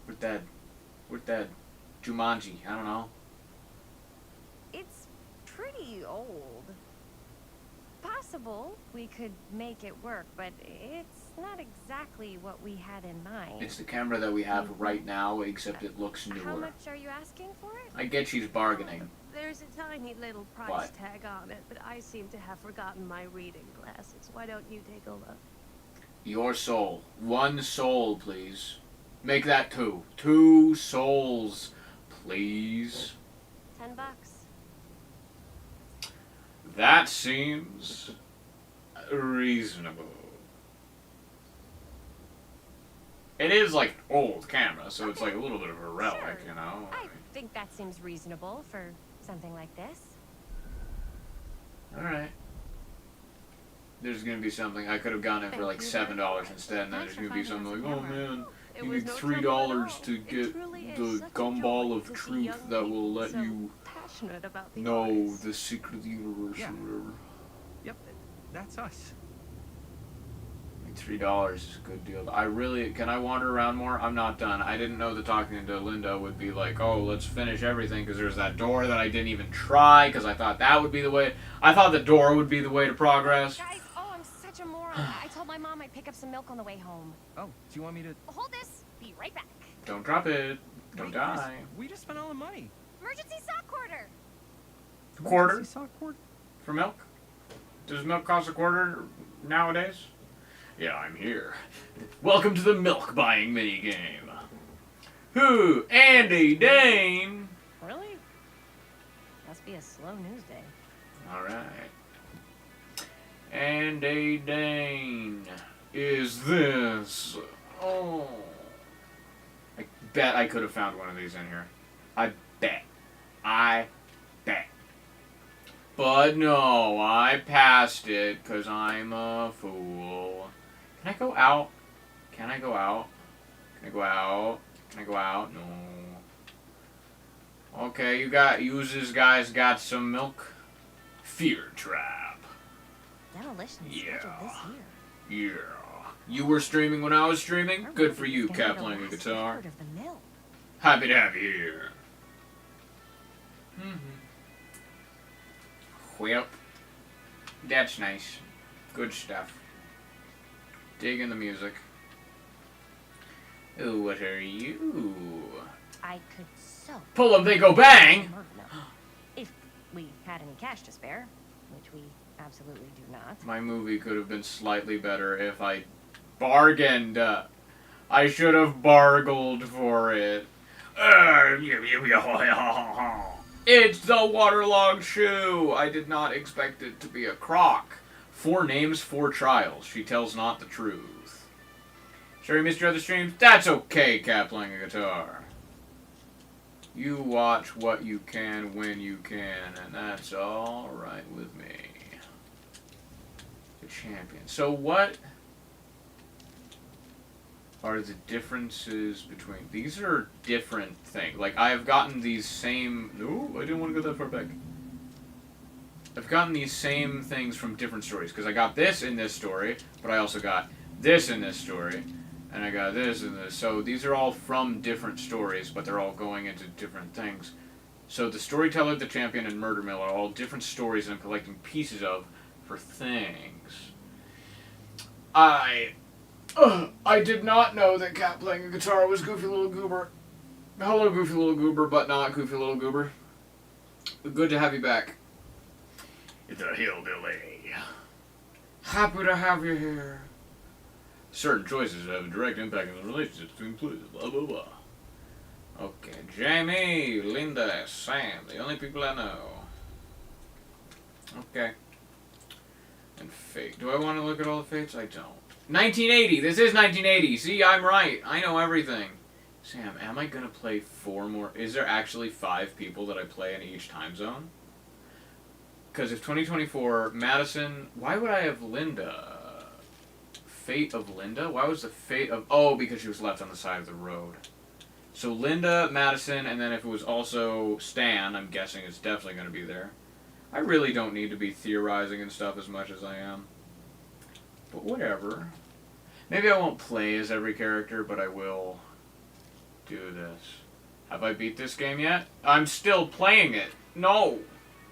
With that Jumanji. I don't know. It's pretty old. Possible we could make it work, but it's not exactly what we had in mind. It's the camera that we have right now, except it looks newer. How much are you asking for it? I get she's bargaining. There's a tiny little price What? tag on it, but I seem to have forgotten my reading glasses. Why don't you take a look? Your soul. 1 soul, please. Make that 2. 2 souls, please. $10. That seems reasonable. It is like old camera, so it's like a little bit of a relic, Sure. you know? I think that seems reasonable for something like this. Alright. There's gonna be something. I could have gone in for like $7 instead, and then there's gonna be something like, oh man, you need $3 to get the gumball of truth that will let you Passionate about the know artist. the secret of the universe Yeah. or whatever. Yep, that's us. Like $3 is a good deal. Can I wander around more? I'm not done. I didn't know that talking to Linda would be like, oh, let's finish everything, because there's that door that I didn't even try, because I thought that would be the way. I thought the door would be the way to progress. Guys, oh, I'm such a moron. I told my mom I'd pick up some milk on the way home. Oh, do you want me to... Hold this. Be right back. Don't drop it. Don't Wait, die. We just spent all the money. Emergency sock quarter. Quarter Emergency sock cord? for milk? Does milk cost a quarter nowadays? Yeah, I'm here. Welcome to the milk buying minigame. Who? Andy Dane. Really? Must be a slow news day. Alright. Andy Dane. Is this? Oh. I bet I could have found one of these in here. I bet. But no, I passed it because I'm a fool. Can I go out? Can I go out? Can I go out? Can I go out? No. Okay, you guys got some milk? Fear trap. Demolition Yeah. scheduled this year. Yeah. You were streaming when I was streaming? Good for you, Cap playing a guitar. Of the mill. Happy to have you here. Well, that's nice. Good stuff. Digging the music. Ooh, what are you? I could so. Pull them, they go bang! If we had any cash to spare, which we absolutely do not. My movie could have been slightly better if I bargained. I should have bargled for it. It's the waterlogged shoe! I did not expect it to be a crock. 4 names, 4 trials. She tells not the truth. Sure you missed your other streams? That's okay, Cap playing a guitar. You watch what you can when you can, and that's alright with me. The champion. So what are the differences between... These are different things. Like, I have gotten these same... No, I didn't want to go that far back. I've gotten these same things from different stories. Because I got this in this story, but I also got this in this story. And I got this in this. So these are all from different stories, but they're all going into different things. So the Storyteller, the Champion, and Murder Mill are all different stories I'm collecting pieces of for things. I did not know that Cat playing a guitar was Goofy Little Goober. Hello, Goofy Little Goober, but not Goofy Little Goober. Good to have you back. It's a hillbilly. Happy to have you here. Certain choices have a direct impact on the relationships between players, blah, blah, blah. Okay, Jamie, Linda, Sam, the only people I know. Okay. And Fate. Do I want to look at all the Fates? I don't. 1980! This is 1980! See, I'm right. I know everything. Sam, am I gonna play 4 more? Is there actually 5 people that I play in each time zone? Because if 2024, Madison, why would I have Linda? Fate of Linda? Why was the fate of... Oh, because she was left on the side of the road. So Linda, Madison, and then if it was also Stan, I'm guessing it's definitely going to be there. I really don't need to be theorizing and stuff as much as I am. But whatever. Maybe I won't play as every character, but I will do this. Have I beat this game yet? I'm still playing it. No!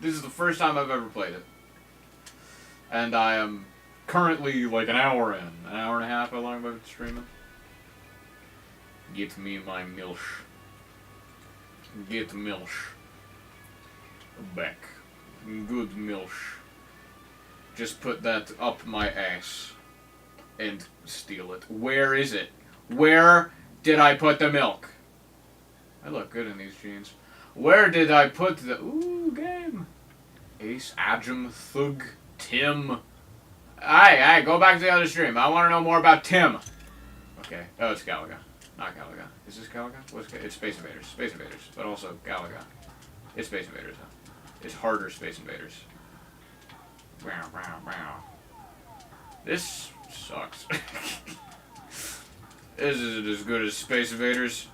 This is the first time I've ever played it. And I am currently like an hour in. An hour and a half, how long have I been streaming? Get me my milsh. Get milsh. Back. Good milsh. Just put that up my ass. And steal it. Where is it? Where did I put the milk? I look good in these jeans. Where did I put the... Ooh, game. Ace, Ajum, Thug, Tim. Aye, go back to the other stream. I want to know more about Tim. Okay. Oh, it's Galaga. Not Galaga. Is this Galaga? What's It's Space Invaders. Space Invaders. But also Galaga. It's Space Invaders, though. It's harder Space Invaders. Wow, wow, wow. This sucks. This isn't as good as Space Invaders.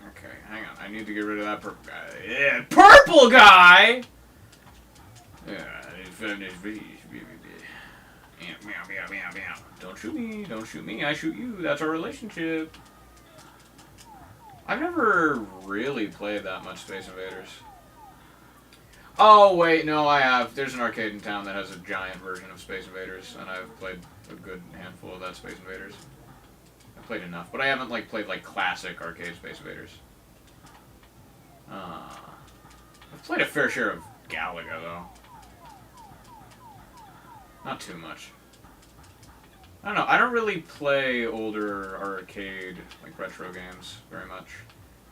Okay, hang on. I need to get rid of that purple guy. Yeah, purple guy! Yeah, I need to finish these. Don't shoot me. Don't shoot me. I shoot you. That's our relationship. I've never really played that much Space Invaders. Oh, wait, no, I have. There's an arcade in town that has a giant version of Space Invaders, and I've played a good handful of that Space Invaders. I've played enough, but I haven't, like, played, like, classic arcade Space Invaders. I've played a fair share of Galaga, though. Not too much. I don't know, I don't really play older arcade, like, retro games very much.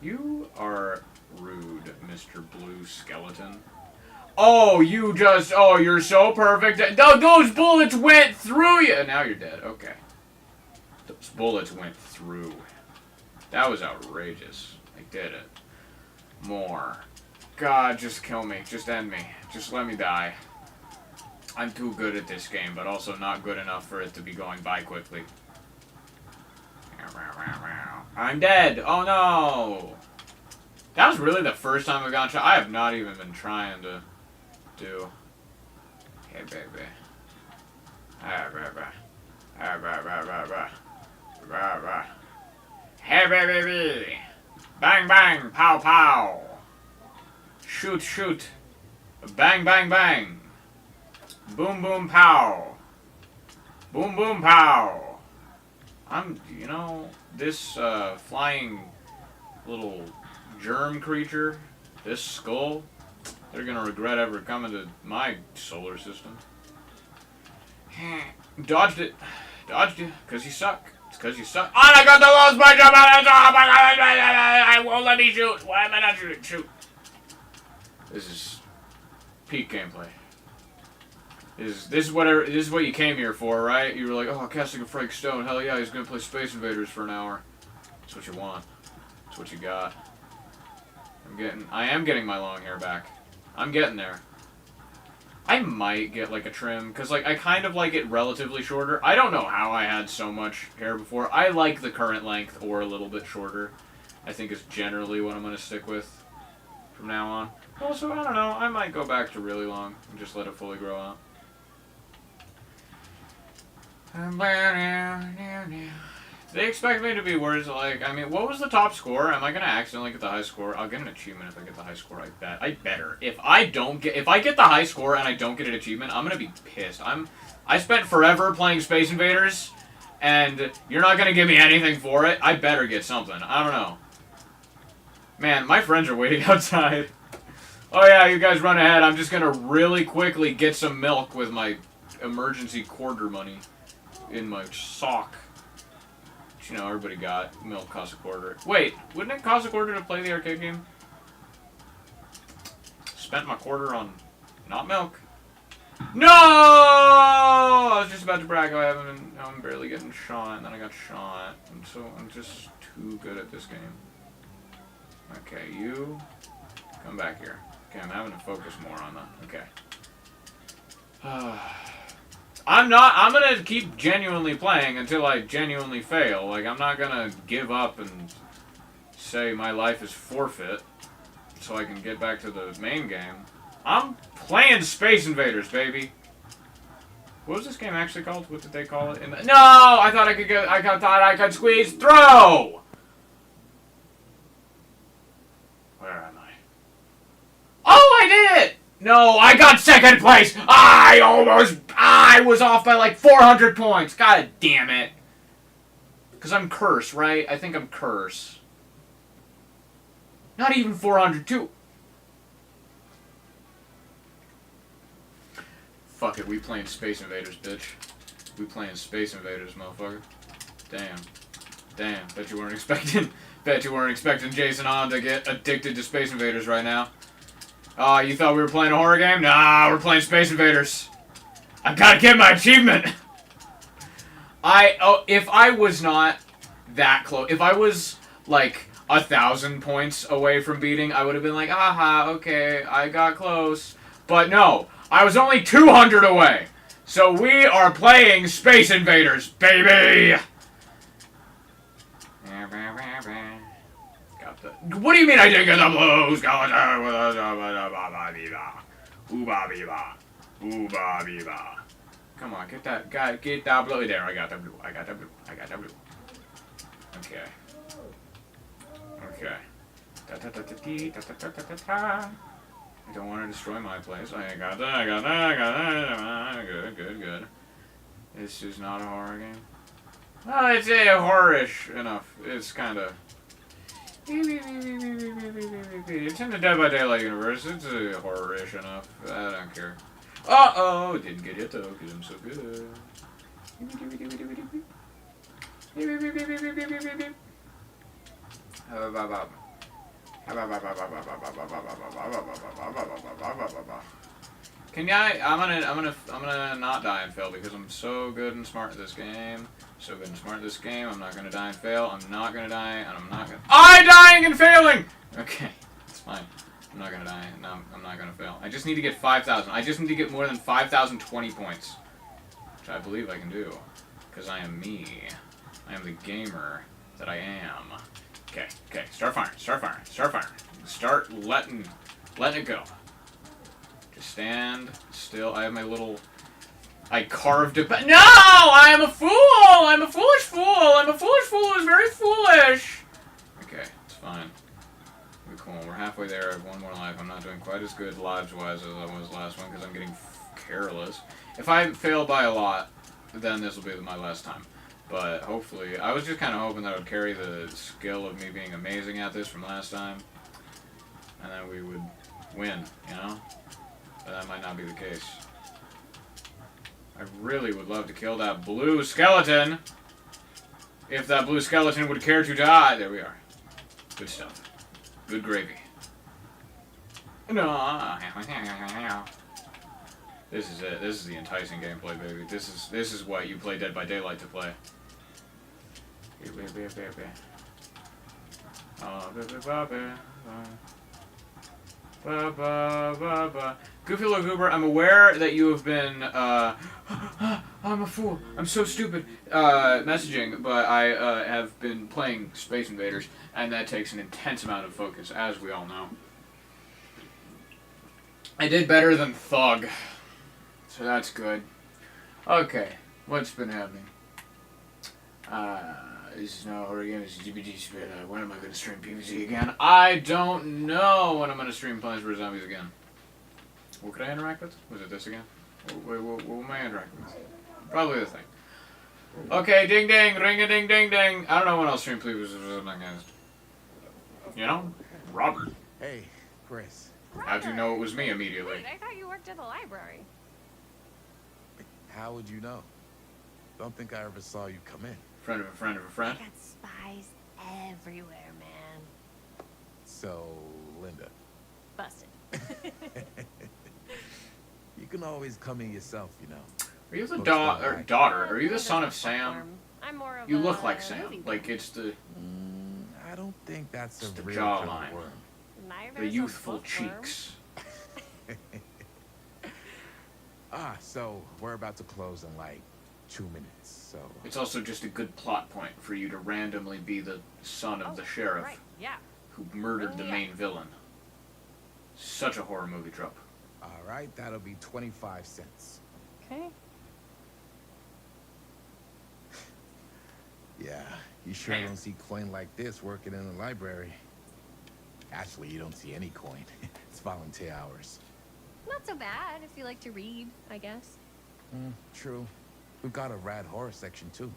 You are rude, Mr. Blue Skeleton. Oh, you're so perfect. Those bullets went through you! Now you're dead, okay. Those bullets went through. That was outrageous. I did it. More. God, just kill me. Just end me. Just let me die. I'm too good at this game, but also not good enough for it to be going by quickly. I'm dead! Oh no! That was really the first time I've gone shot. I have not even been trying to do. Hey, baby. Hey, baby! Bang, bang! Pow, pow! Shoot, shoot! Bang, bang, bang! Boom, boom, pow! Boom, boom, pow! You know, this, flying little germ creature, this skull, they're gonna regret ever coming to my solar system. Dodged it. Dodged it, because you suck. It's because you suck. Oh, I got the lowest punch up! Oh my god! I won't let me shoot! Why am I not shooting? Shoot! This is peak gameplay. This is what you came here for, right? You were like, oh, casting a Frank Stone. Hell yeah, he's gonna play Space Invaders for an hour. That's what you want. That's what you got. I am getting my long hair back. I'm getting there. I might get like a trim, because like I kind of like it relatively shorter. I don't know how I had so much hair before. I like the current length or a little bit shorter. I think is generally what I'm going to stick with from now on. Also, I don't know, I might go back to really long and just let it fully grow out. They expect me to be words like, I mean, what was the top score? Am I going to accidentally get the high score? I'll get an achievement if I get the high score, I bet. I better. If I get the high score and I don't get an achievement, I'm going to be pissed. I spent forever playing Space Invaders, and you're not going to give me anything for it? I better get something. I don't know. Man, my friends are waiting outside. Oh yeah, you guys run ahead. I'm just going to really quickly get some milk with my emergency quarter money in my sock. You know, everybody got milk costs a quarter. Wait, wouldn't it cost a quarter to play the arcade game? Spent my quarter on not milk. No! I was just about to brag. I'm barely getting shot, and then I got shot. I'm just too good at this game. Okay, you come back here. Okay, I'm having to focus more on them. Okay. I'm gonna keep genuinely playing until I genuinely fail. Like, I'm not gonna give up and say my life is forfeit so I can get back to the main game. I'm playing Space Invaders, baby. What was this game actually called? What did they call it? No! I thought I could go. Thought I could squeeze through! Where am I? Oh, I did it! No, I got second place! I was off by like 400 points! God damn it. Because I'm Curse, right? I think I'm Curse. Not even 400, too. Fuck it, we playing Space Invaders, bitch. We playing Space Invaders, motherfucker. Damn. Damn, bet you weren't expecting Jason On to get addicted to Space Invaders right now. Oh, you thought we were playing a horror game? Nah, we're playing Space Invaders. I gotta get my achievement! If I was not that close, if I was, like, 1,000 points away from beating, I would have been like, aha, okay, I got close. But no, I was only 200 away. So we are playing Space Invaders, baby! Got the... What do you mean I didn't get the blue skeleton? Come on, get that guy, get that blue. There, I got that blue. I got that blue. I got that blue. Okay. Okay. I don't want to destroy my place. I got that, I got that, I got that. Good, good, good. This is not a horror game. Well, it's a horror-ish enough. It's kind of... It's in the Dead by Daylight universe. It's a horror-ish enough. I don't care. Uh-oh! Didn't get it, though, because I'm so good. Can I? I'm gonna not die and fail because I'm so good and smart at this game. So good and smart at this game. I'm not gonna die and fail. I'm not gonna die, and I'm not gonna. Dying and failing. Okay, it's fine. I'm not gonna die. No, I'm not gonna fail. I just need to get 5,000. I just need to get more than 5,020 points, which I believe I can do, because I am me. I am the gamer that I am. Okay, okay. Start firing. Start firing. Start firing. Start letting it go. Just stand still. I have my little... I carved it, but no! I am a fool! I'm a foolish fool! I'm a foolish fool who's very foolish! Okay, it's fine. We're cool. We're halfway there. I have one more life. I'm not doing quite as good lives-wise as I was last one because I'm getting careless. If I fail by a lot, then this will be my last time. But hopefully, I was just kind of hoping that I would carry the skill of me being amazing at this from last time. And then we would win, you know? But that might not be the case. I really would love to kill that blue skeleton. If that blue skeleton would care to die. There we are. Good stuff. Good gravy. No. This is it. This is the enticing gameplay, baby. This is what you play Dead by Daylight to play. Goofy Little Goober, I'm aware that you have been, I'm a fool, I'm so stupid, messaging, but I have been playing Space Invaders, and that takes an intense amount of focus, as we all know. I did better than Thug, so that's good. Okay, what's been happening? This is not a horror game, this is GBG Spirit. When am I going to stream PvZ again? I don't know when I'm going to stream Plants vs. Zombies again. What could I interact with? Was it this again? What am I interacting with? Probably the thing. Okay, ding ding, ring a ding ding ding. I don't know when I'll stream Plants vs. Zombies. You know? Robert. Hey, Chris. How'd you know it was me immediately? Wait, I thought you worked at the library. How would you know? Don't think I ever saw you come in. Friend of a friend of a friend? I got spies everywhere, man. So, Linda. Busted. You can always come in yourself, you know. Are you the Most don't like. daughter? Are you the son of Sam? Platform. I'm more of You a look like Sam. movie Like it's the I don't think that's It's a the real jawline. worm. Neither the is a youthful bookworm. cheeks. So we're about to close in like 2 minutes, so... It's also just a good plot point for you to randomly be the son of the sheriff Right, yeah. who murdered the Yeah. main villain. Such a horror movie trope. Alright, that'll be 25 cents. Okay. Yeah, you sure don't see coin like this working in the library. Actually, you don't see any coin. It's volunteer hours. Not so bad if you like to read, I guess. True. We've got a rad horror section, too.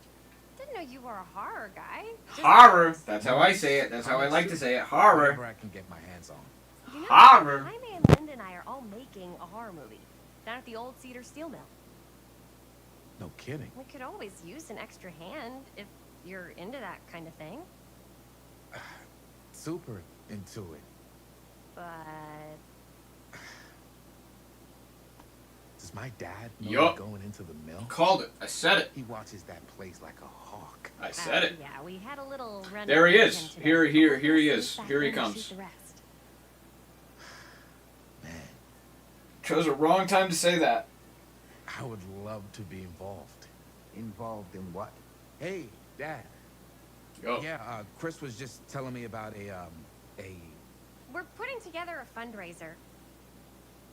Didn't know you were a horror guy. Just Horror! That's how I say it. That's how I like to say it. Horror. Whatever I can get my hands on. You know, Horror. Jaime and Linda and I are all making a horror movie down at the old Cedar Steel Mill. No kidding. We could always use an extra hand if you're into that kind of thing. Super into it. But Does my dad know Yup. we're going into the mill? Called it. I said it. He watches that place like a hawk. I said it. Yeah, we had a little run. There he with is. him today. Here he We'll is. sit back Here he in and comes. shoot the rest. Man, Chose a wrong time to say that. I would love to be involved. Involved in what? Hey, Dad. Yo. Yeah, Chris was just telling me about a We're putting together a fundraiser.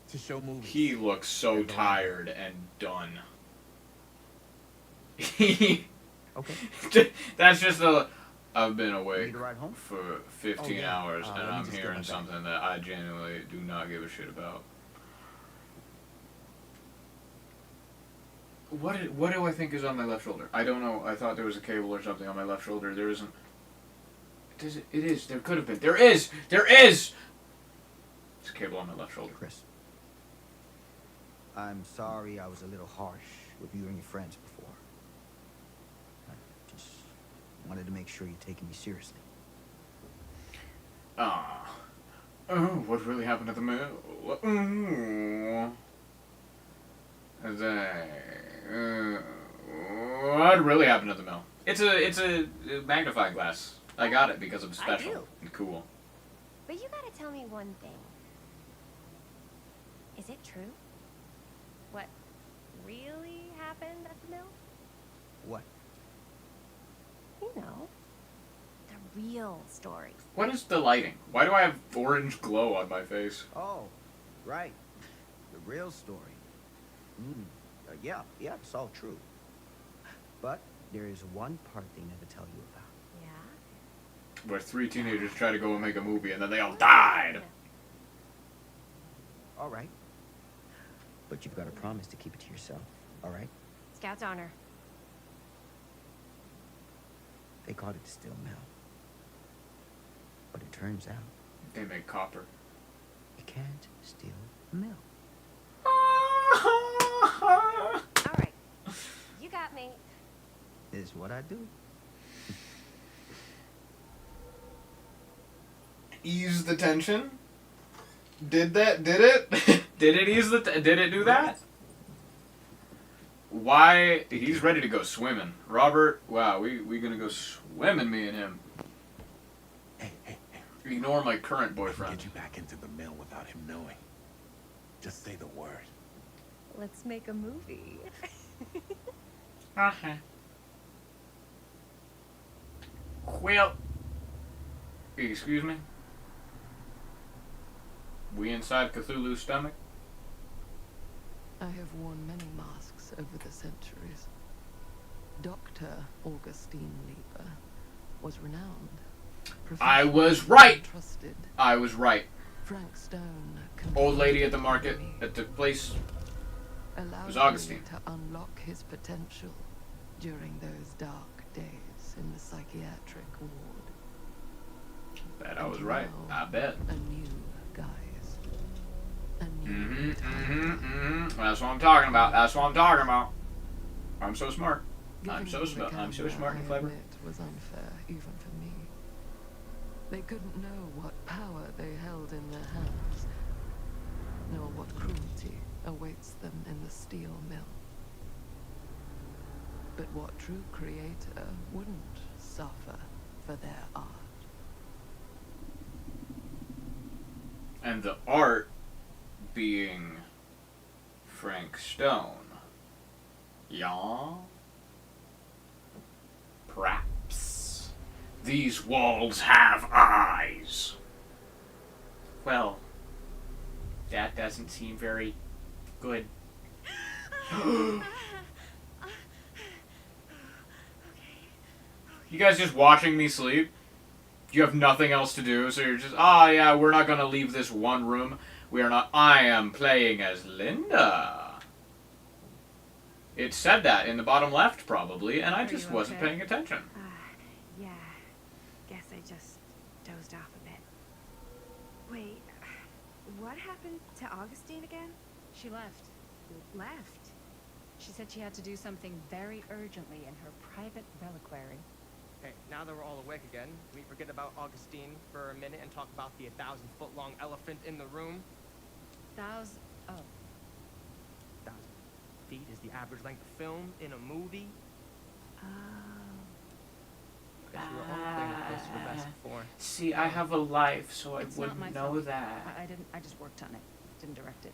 to show movies. He looks so tired and done. Okay. That's just a. I've been awake Need a ride home? for 15 Oh, yeah. hours Let and me I'm just get my hearing bag. something that I genuinely do not give a shit about. What do I think is on my left shoulder? I don't know. I thought there was a cable or something on my left shoulder. There isn't. Does it? It is. There could have been. There is. There is. There's a cable on my left shoulder. Chris. I'm sorry I was a little harsh with you and your friends before. I just wanted to make sure you're taking me seriously. Ah. Oh, what really happened at the mill? Ooh. What really happened at the mill? It's a magnifying glass. I got it because it's I special do. and cool. But you gotta tell me one thing. Is it true? What really happened at the mill? What? You know, the real story. What is the lighting? Why do I have orange glow on my face? Oh, right. The real story. Yeah, it's all true. But there is one part they never tell you about. Yeah? Where 3 teenagers try to go and make a movie and then they all died. All right. But you've got to promise to keep it to yourself, all right? Scout's honor. They called it the Steel Mill. But it turns out They make copper. you can't steal a mill. All right. You got me. Is what I do. Ease the tension? Did it? Did it ease did it do that? Why? He's ready to go swimming. Robert, wow, we gonna go swimming, me and him. Hey. Ignore my current I can boyfriend. get you back into the mill without him knowing. Just say the word. Let's make a movie. Okay. Well, excuse me? We inside Cthulhu's stomach? I have worn many masks over the centuries. Dr. Augustine Lieber was renowned. I was professional, right! Trusted. I was right. Frank Stone. Old lady at the market, at the place. Allowed was Augustine. me to unlock his potential during those dark days in the psychiatric ward. Bet I was right. I bet. A new guise. A new That's what I'm talking about. That's what I'm talking about. I'm so smart. I'm Giving so them smart. the I'm so camera, smart and I clever. admit, was unfair even for me. They couldn't know what power they held in their hands, nor what cruelty awaits them in the steel mill. But what true creator wouldn't suffer for their art? And the art being Frank Stone. Yeah? Perhaps these walls have eyes. Well, that doesn't seem very good. You guys just watching me sleep? You have nothing else to do, so you're just, yeah, we're not gonna leave this one room. We are not. I am playing as Linda. It said that in the bottom left, probably, and I just wasn't paying attention. Yeah. Guess I just dozed off a bit. Wait, what happened to Augustine again? She left. Left? She said she had to do something very urgently in her private reliquary. Hey, now that we're all awake again, can we forget about Augustine for a minute and talk about the 1,000-foot-long elephant in the room? 1,000 feet is the average length of film in a movie. Oh. Guess we were all playing close to the best before. See, I have a life, so It's not my wouldn't know fault. that. I just worked on it. Didn't direct it.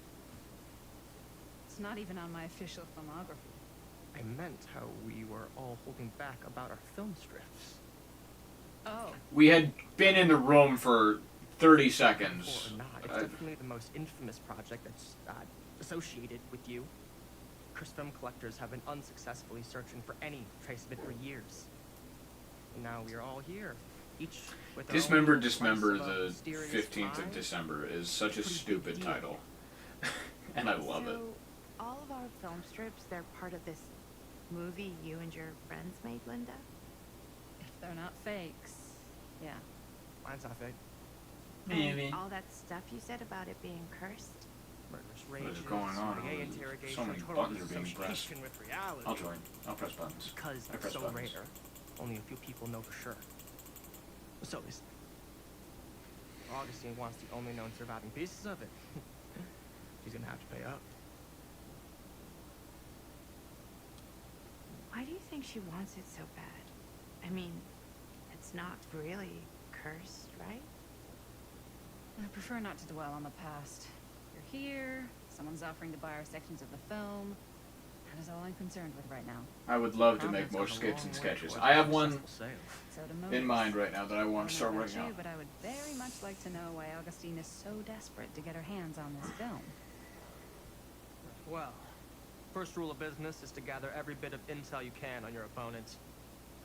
It's not even on my official filmography. I meant how we were all holding back about our film strips. Oh. We had been in the room for 30 seconds. Or not, it's definitely the most infamous project that's associated with you. Cursed film collectors have been unsuccessfully searching for any trace of it for years. And now we are all here, each with our Dismember, own Dismember, slice of a the mysterious 15th of pie. December is such a stupid title. And I love it. So, all of our film strips, they're part of this movie you and your friends made, Linda? If they're not fakes, yeah. Mine's not fake. And all that stuff you said about it being cursed? Murderous What rages, is going on? gay interrogation, So many total buttons are being pressed. dissociation with reality. I'll join. I'll press buttons. Because I it's press so buttons. rare. Only a few people know for sure. So is Augustine wants the only known surviving pieces of it. She's gonna have to pay up. Why do you think she wants it so bad? I mean, it's not really cursed, right? I prefer not to dwell on the past. You're here, someone's offering to buy our sections of the film. That is all I'm concerned with right now. I would love to make Comments more goes a skits long and way sketches. towards I have a one successful sale. So to in movies. mind right now that I want to start I don't know working about on. you, but I would very much like to know why Augustine is so desperate to get her hands on this film. Well, first rule of business is to gather every bit of intel you can on your opponents.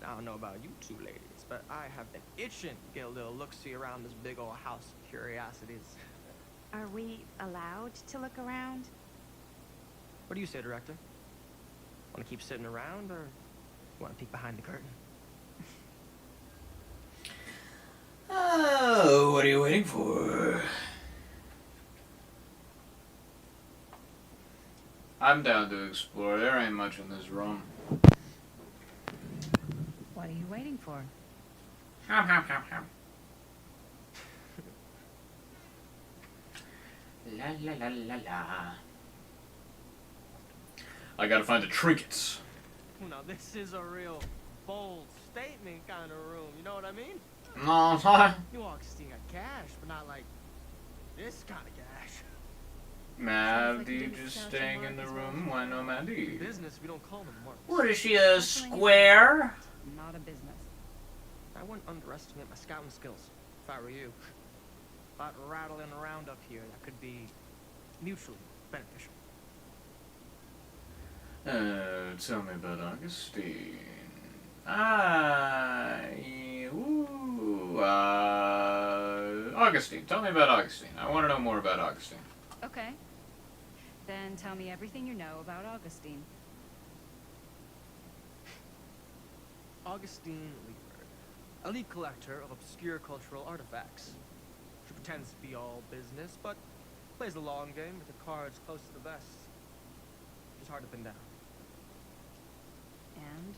I don't know about you two ladies, but I have been itching to get a little look-see around this big old house of curiosities. Are we allowed to look around? What do you say, director? Want to keep sitting around, or want to peek behind the curtain? Oh, what are you waiting for? I'm down to explore. There ain't much in this room. What are you waiting for? La la la la la. I gotta find the trinkets. Now, this is a real bold statement kind of room, you know what I mean? No, huh? You Augustine got cash, but not like this kind of cash. Maddie just staying in the room. Why no Maddie? Business, we don't call them marks. What is she, a square? Not a business. I wouldn't underestimate my scouting skills, if I were you. A lot rattling around up here that could be mutually beneficial. Tell me about Augustine. Augustine. Tell me about Augustine. I want to know more about Augustine. Okay. Then tell me everything you know about Augustine. Augustine Liebert, elite collector of obscure cultural artifacts. She pretends to be all business, but plays the long game with the cards close to the vest. She's hard to pin down. And?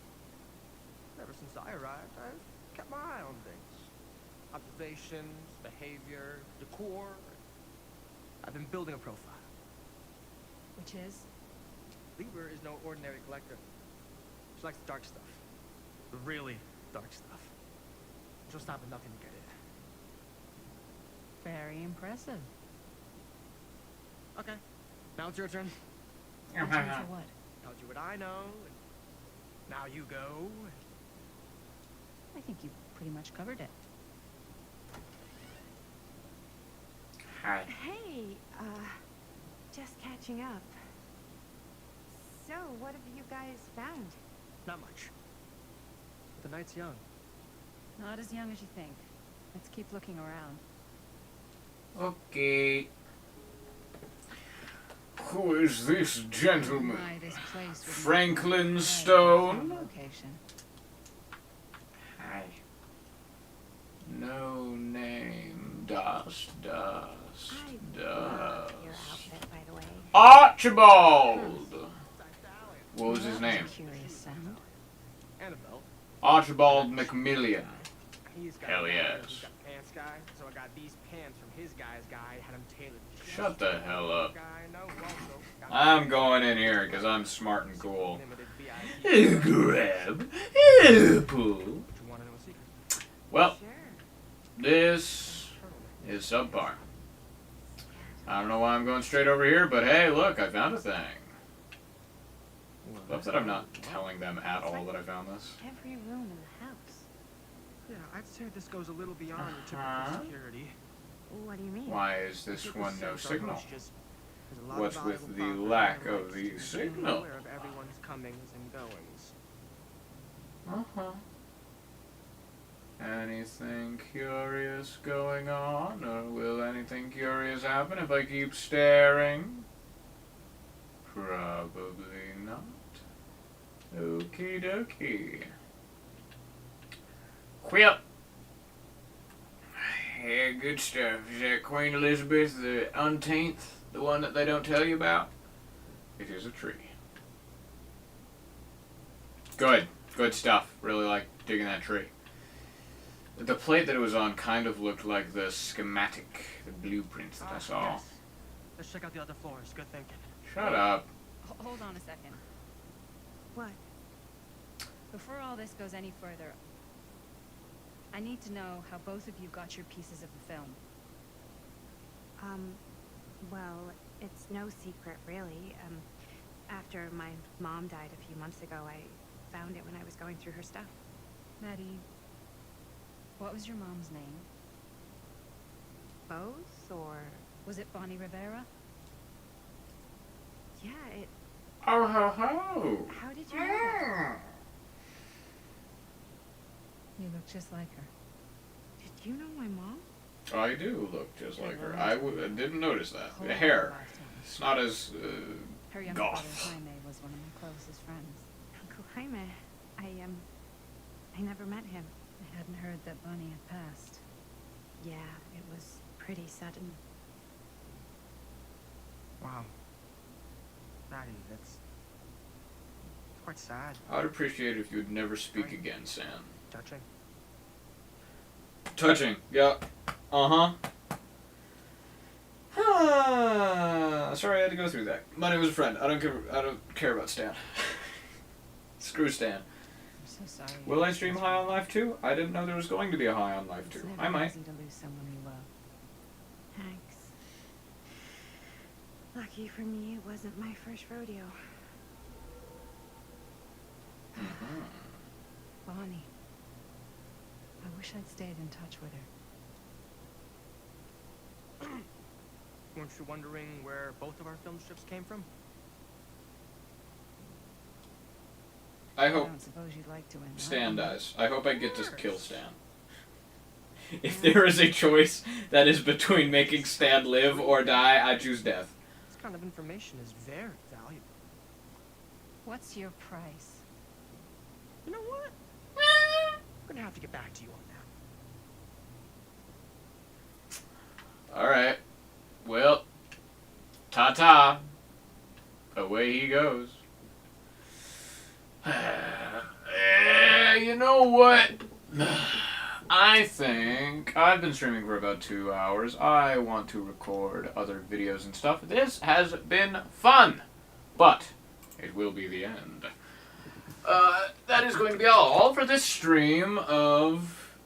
Ever since I arrived, I've kept my eye on things. Observations, behavior, decor. I've been building a profile. Which is? Lieber is no ordinary collector. She likes the dark stuff. The really dark stuff. She'll stop at nothing to get it. Very impressive. Okay. Now it's your turn. Your turn for what? Told you what I know. And now you go. I think you pretty much covered it. Hi. Hey, just catching up. So, what have you guys found? Not much. But the night's young. Not as young as you think. Let's keep looking around. Okay. Who is this gentleman? My, this place would Franklin be Stone? location. Hi. No name. Dust. Love your outfit, by the way. Archibald! What was his name? Curious sound. Annabelle. Archibald McMillian. He's got Hell He's yes. got pants guy, so I got these pants from his guy's guy, had him tailored. Shut the hell up. Guy I know who also got I'm going in here because I'm smart and cool. limited VIP. Grab. Pull. You want to know a secret? Well, this is subpar. I don't know why I'm going straight over here, but hey, look, I found a thing. Love that I'm not telling them at all that I found this. Every room in the house. Yeah, I'd say this goes a little beyond your typical security. What do you mean? Why is this one no signal? There's a lot What's of with valuable the property lack and of rights, the and signal? being aware of everyone's comings and goings. Uh-huh. Anything curious going on? Or will anything curious happen if I keep staring? Probably not. Okie dokie. Quip! Yeah, good stuff. Is that Queen Elizabeth the Untainth? The one that they don't tell you about? It is a tree. Good. Good stuff. Really like digging that tree. The plate that it was on kind of looked like the schematic, the blueprints that I saw. Yes. Let's check out the other floors. Good thinking. Shut up. Hold on a second. What? Before all this goes any further, I need to know how both of you got your pieces of the film. Well, it's no secret, really. After my mom died a few months ago, I found it when I was going through her stuff. Maddie, what was your mom's name? Both, or... Was it Bonnie Rivera? Yeah, it... Oh ho ho! How did you know that? You look just like her. Did you know my mom? I do look just like her. Well, I didn't notice that. Whole The hair. lifetime. It's not as, Her younger brother goth. Jaime was one of my closest friends. Uncle Jaime. I never met him. I hadn't heard that Bonnie had passed. Yeah, it was pretty sudden. Wow. Maddie, that's quite sad. I'd appreciate it if you'd never speak again, Sam. Touching. Touching. Yeah. Uh-huh. Sorry I had to go through that. Money was a friend. I don't care about Stan. Screw Stan. I'm so sorry. Will I stream High on Life 2? I didn't know there was going to be a High on Life 2. It's I never might. easy to lose someone you love. Thanks. Lucky for me, it wasn't my first rodeo. Bonnie. I wish I'd stayed in touch with her. Weren't you wondering where both of our film strips came from? I hope don't suppose you'd like to enlighten Stan me? dies. I hope I get to kill Stan. If there is a choice that is between making Stan live or die, I choose death. This kind of information is very valuable. What's your price? You know what? I'm gonna have to get back to you on that. Alright. Well, ta-ta. Away he goes. You know what? I think I've been streaming for about 2 hours. I want to record other videos and stuff. This has been fun. but it will be the end. That is going to be all for this stream of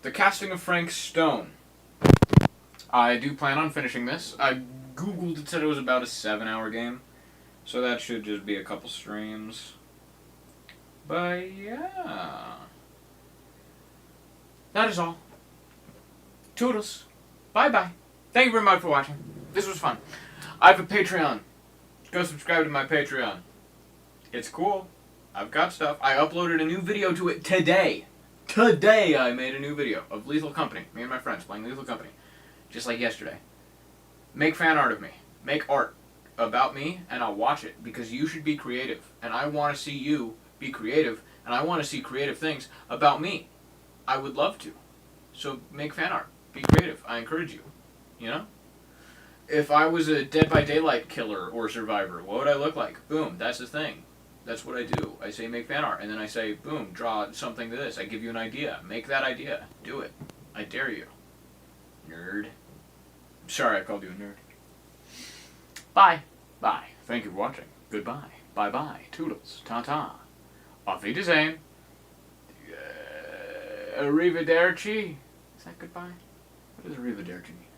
the casting of Frank Stone. I do plan on finishing this. I googled, it said it was about a 7-hour game, so that should just be a couple streams. But yeah, that is all. Toodles. Bye-bye. Thank you very much for watching. This was fun. I have a Patreon. Go subscribe to my Patreon. It's cool. I've got stuff. I uploaded a new video to it today. Today I made a new video of Lethal Company. Me and my friends playing Lethal Company. Just like yesterday. Make fan art of me. Make art about me, and I'll watch it. Because you should be creative. And I want to see you be creative. And I want to see creative things about me. I would love to. So make fan art. Be creative. I encourage you. You know? If I was a Dead by Daylight killer or survivor, what would I look like? Boom. That's the thing. That's what I do. I say make fan art. And then I say, boom, draw something to this. I give you an idea. Make that idea. Do it. I dare you. Nerd. Sorry I called you a nerd. Bye. Bye. Thank you for watching. Goodbye. Bye-bye. Toodles. Ta-ta. Auf Wiedersehen. Arrivederci. Is that goodbye? What does arrivederci mean?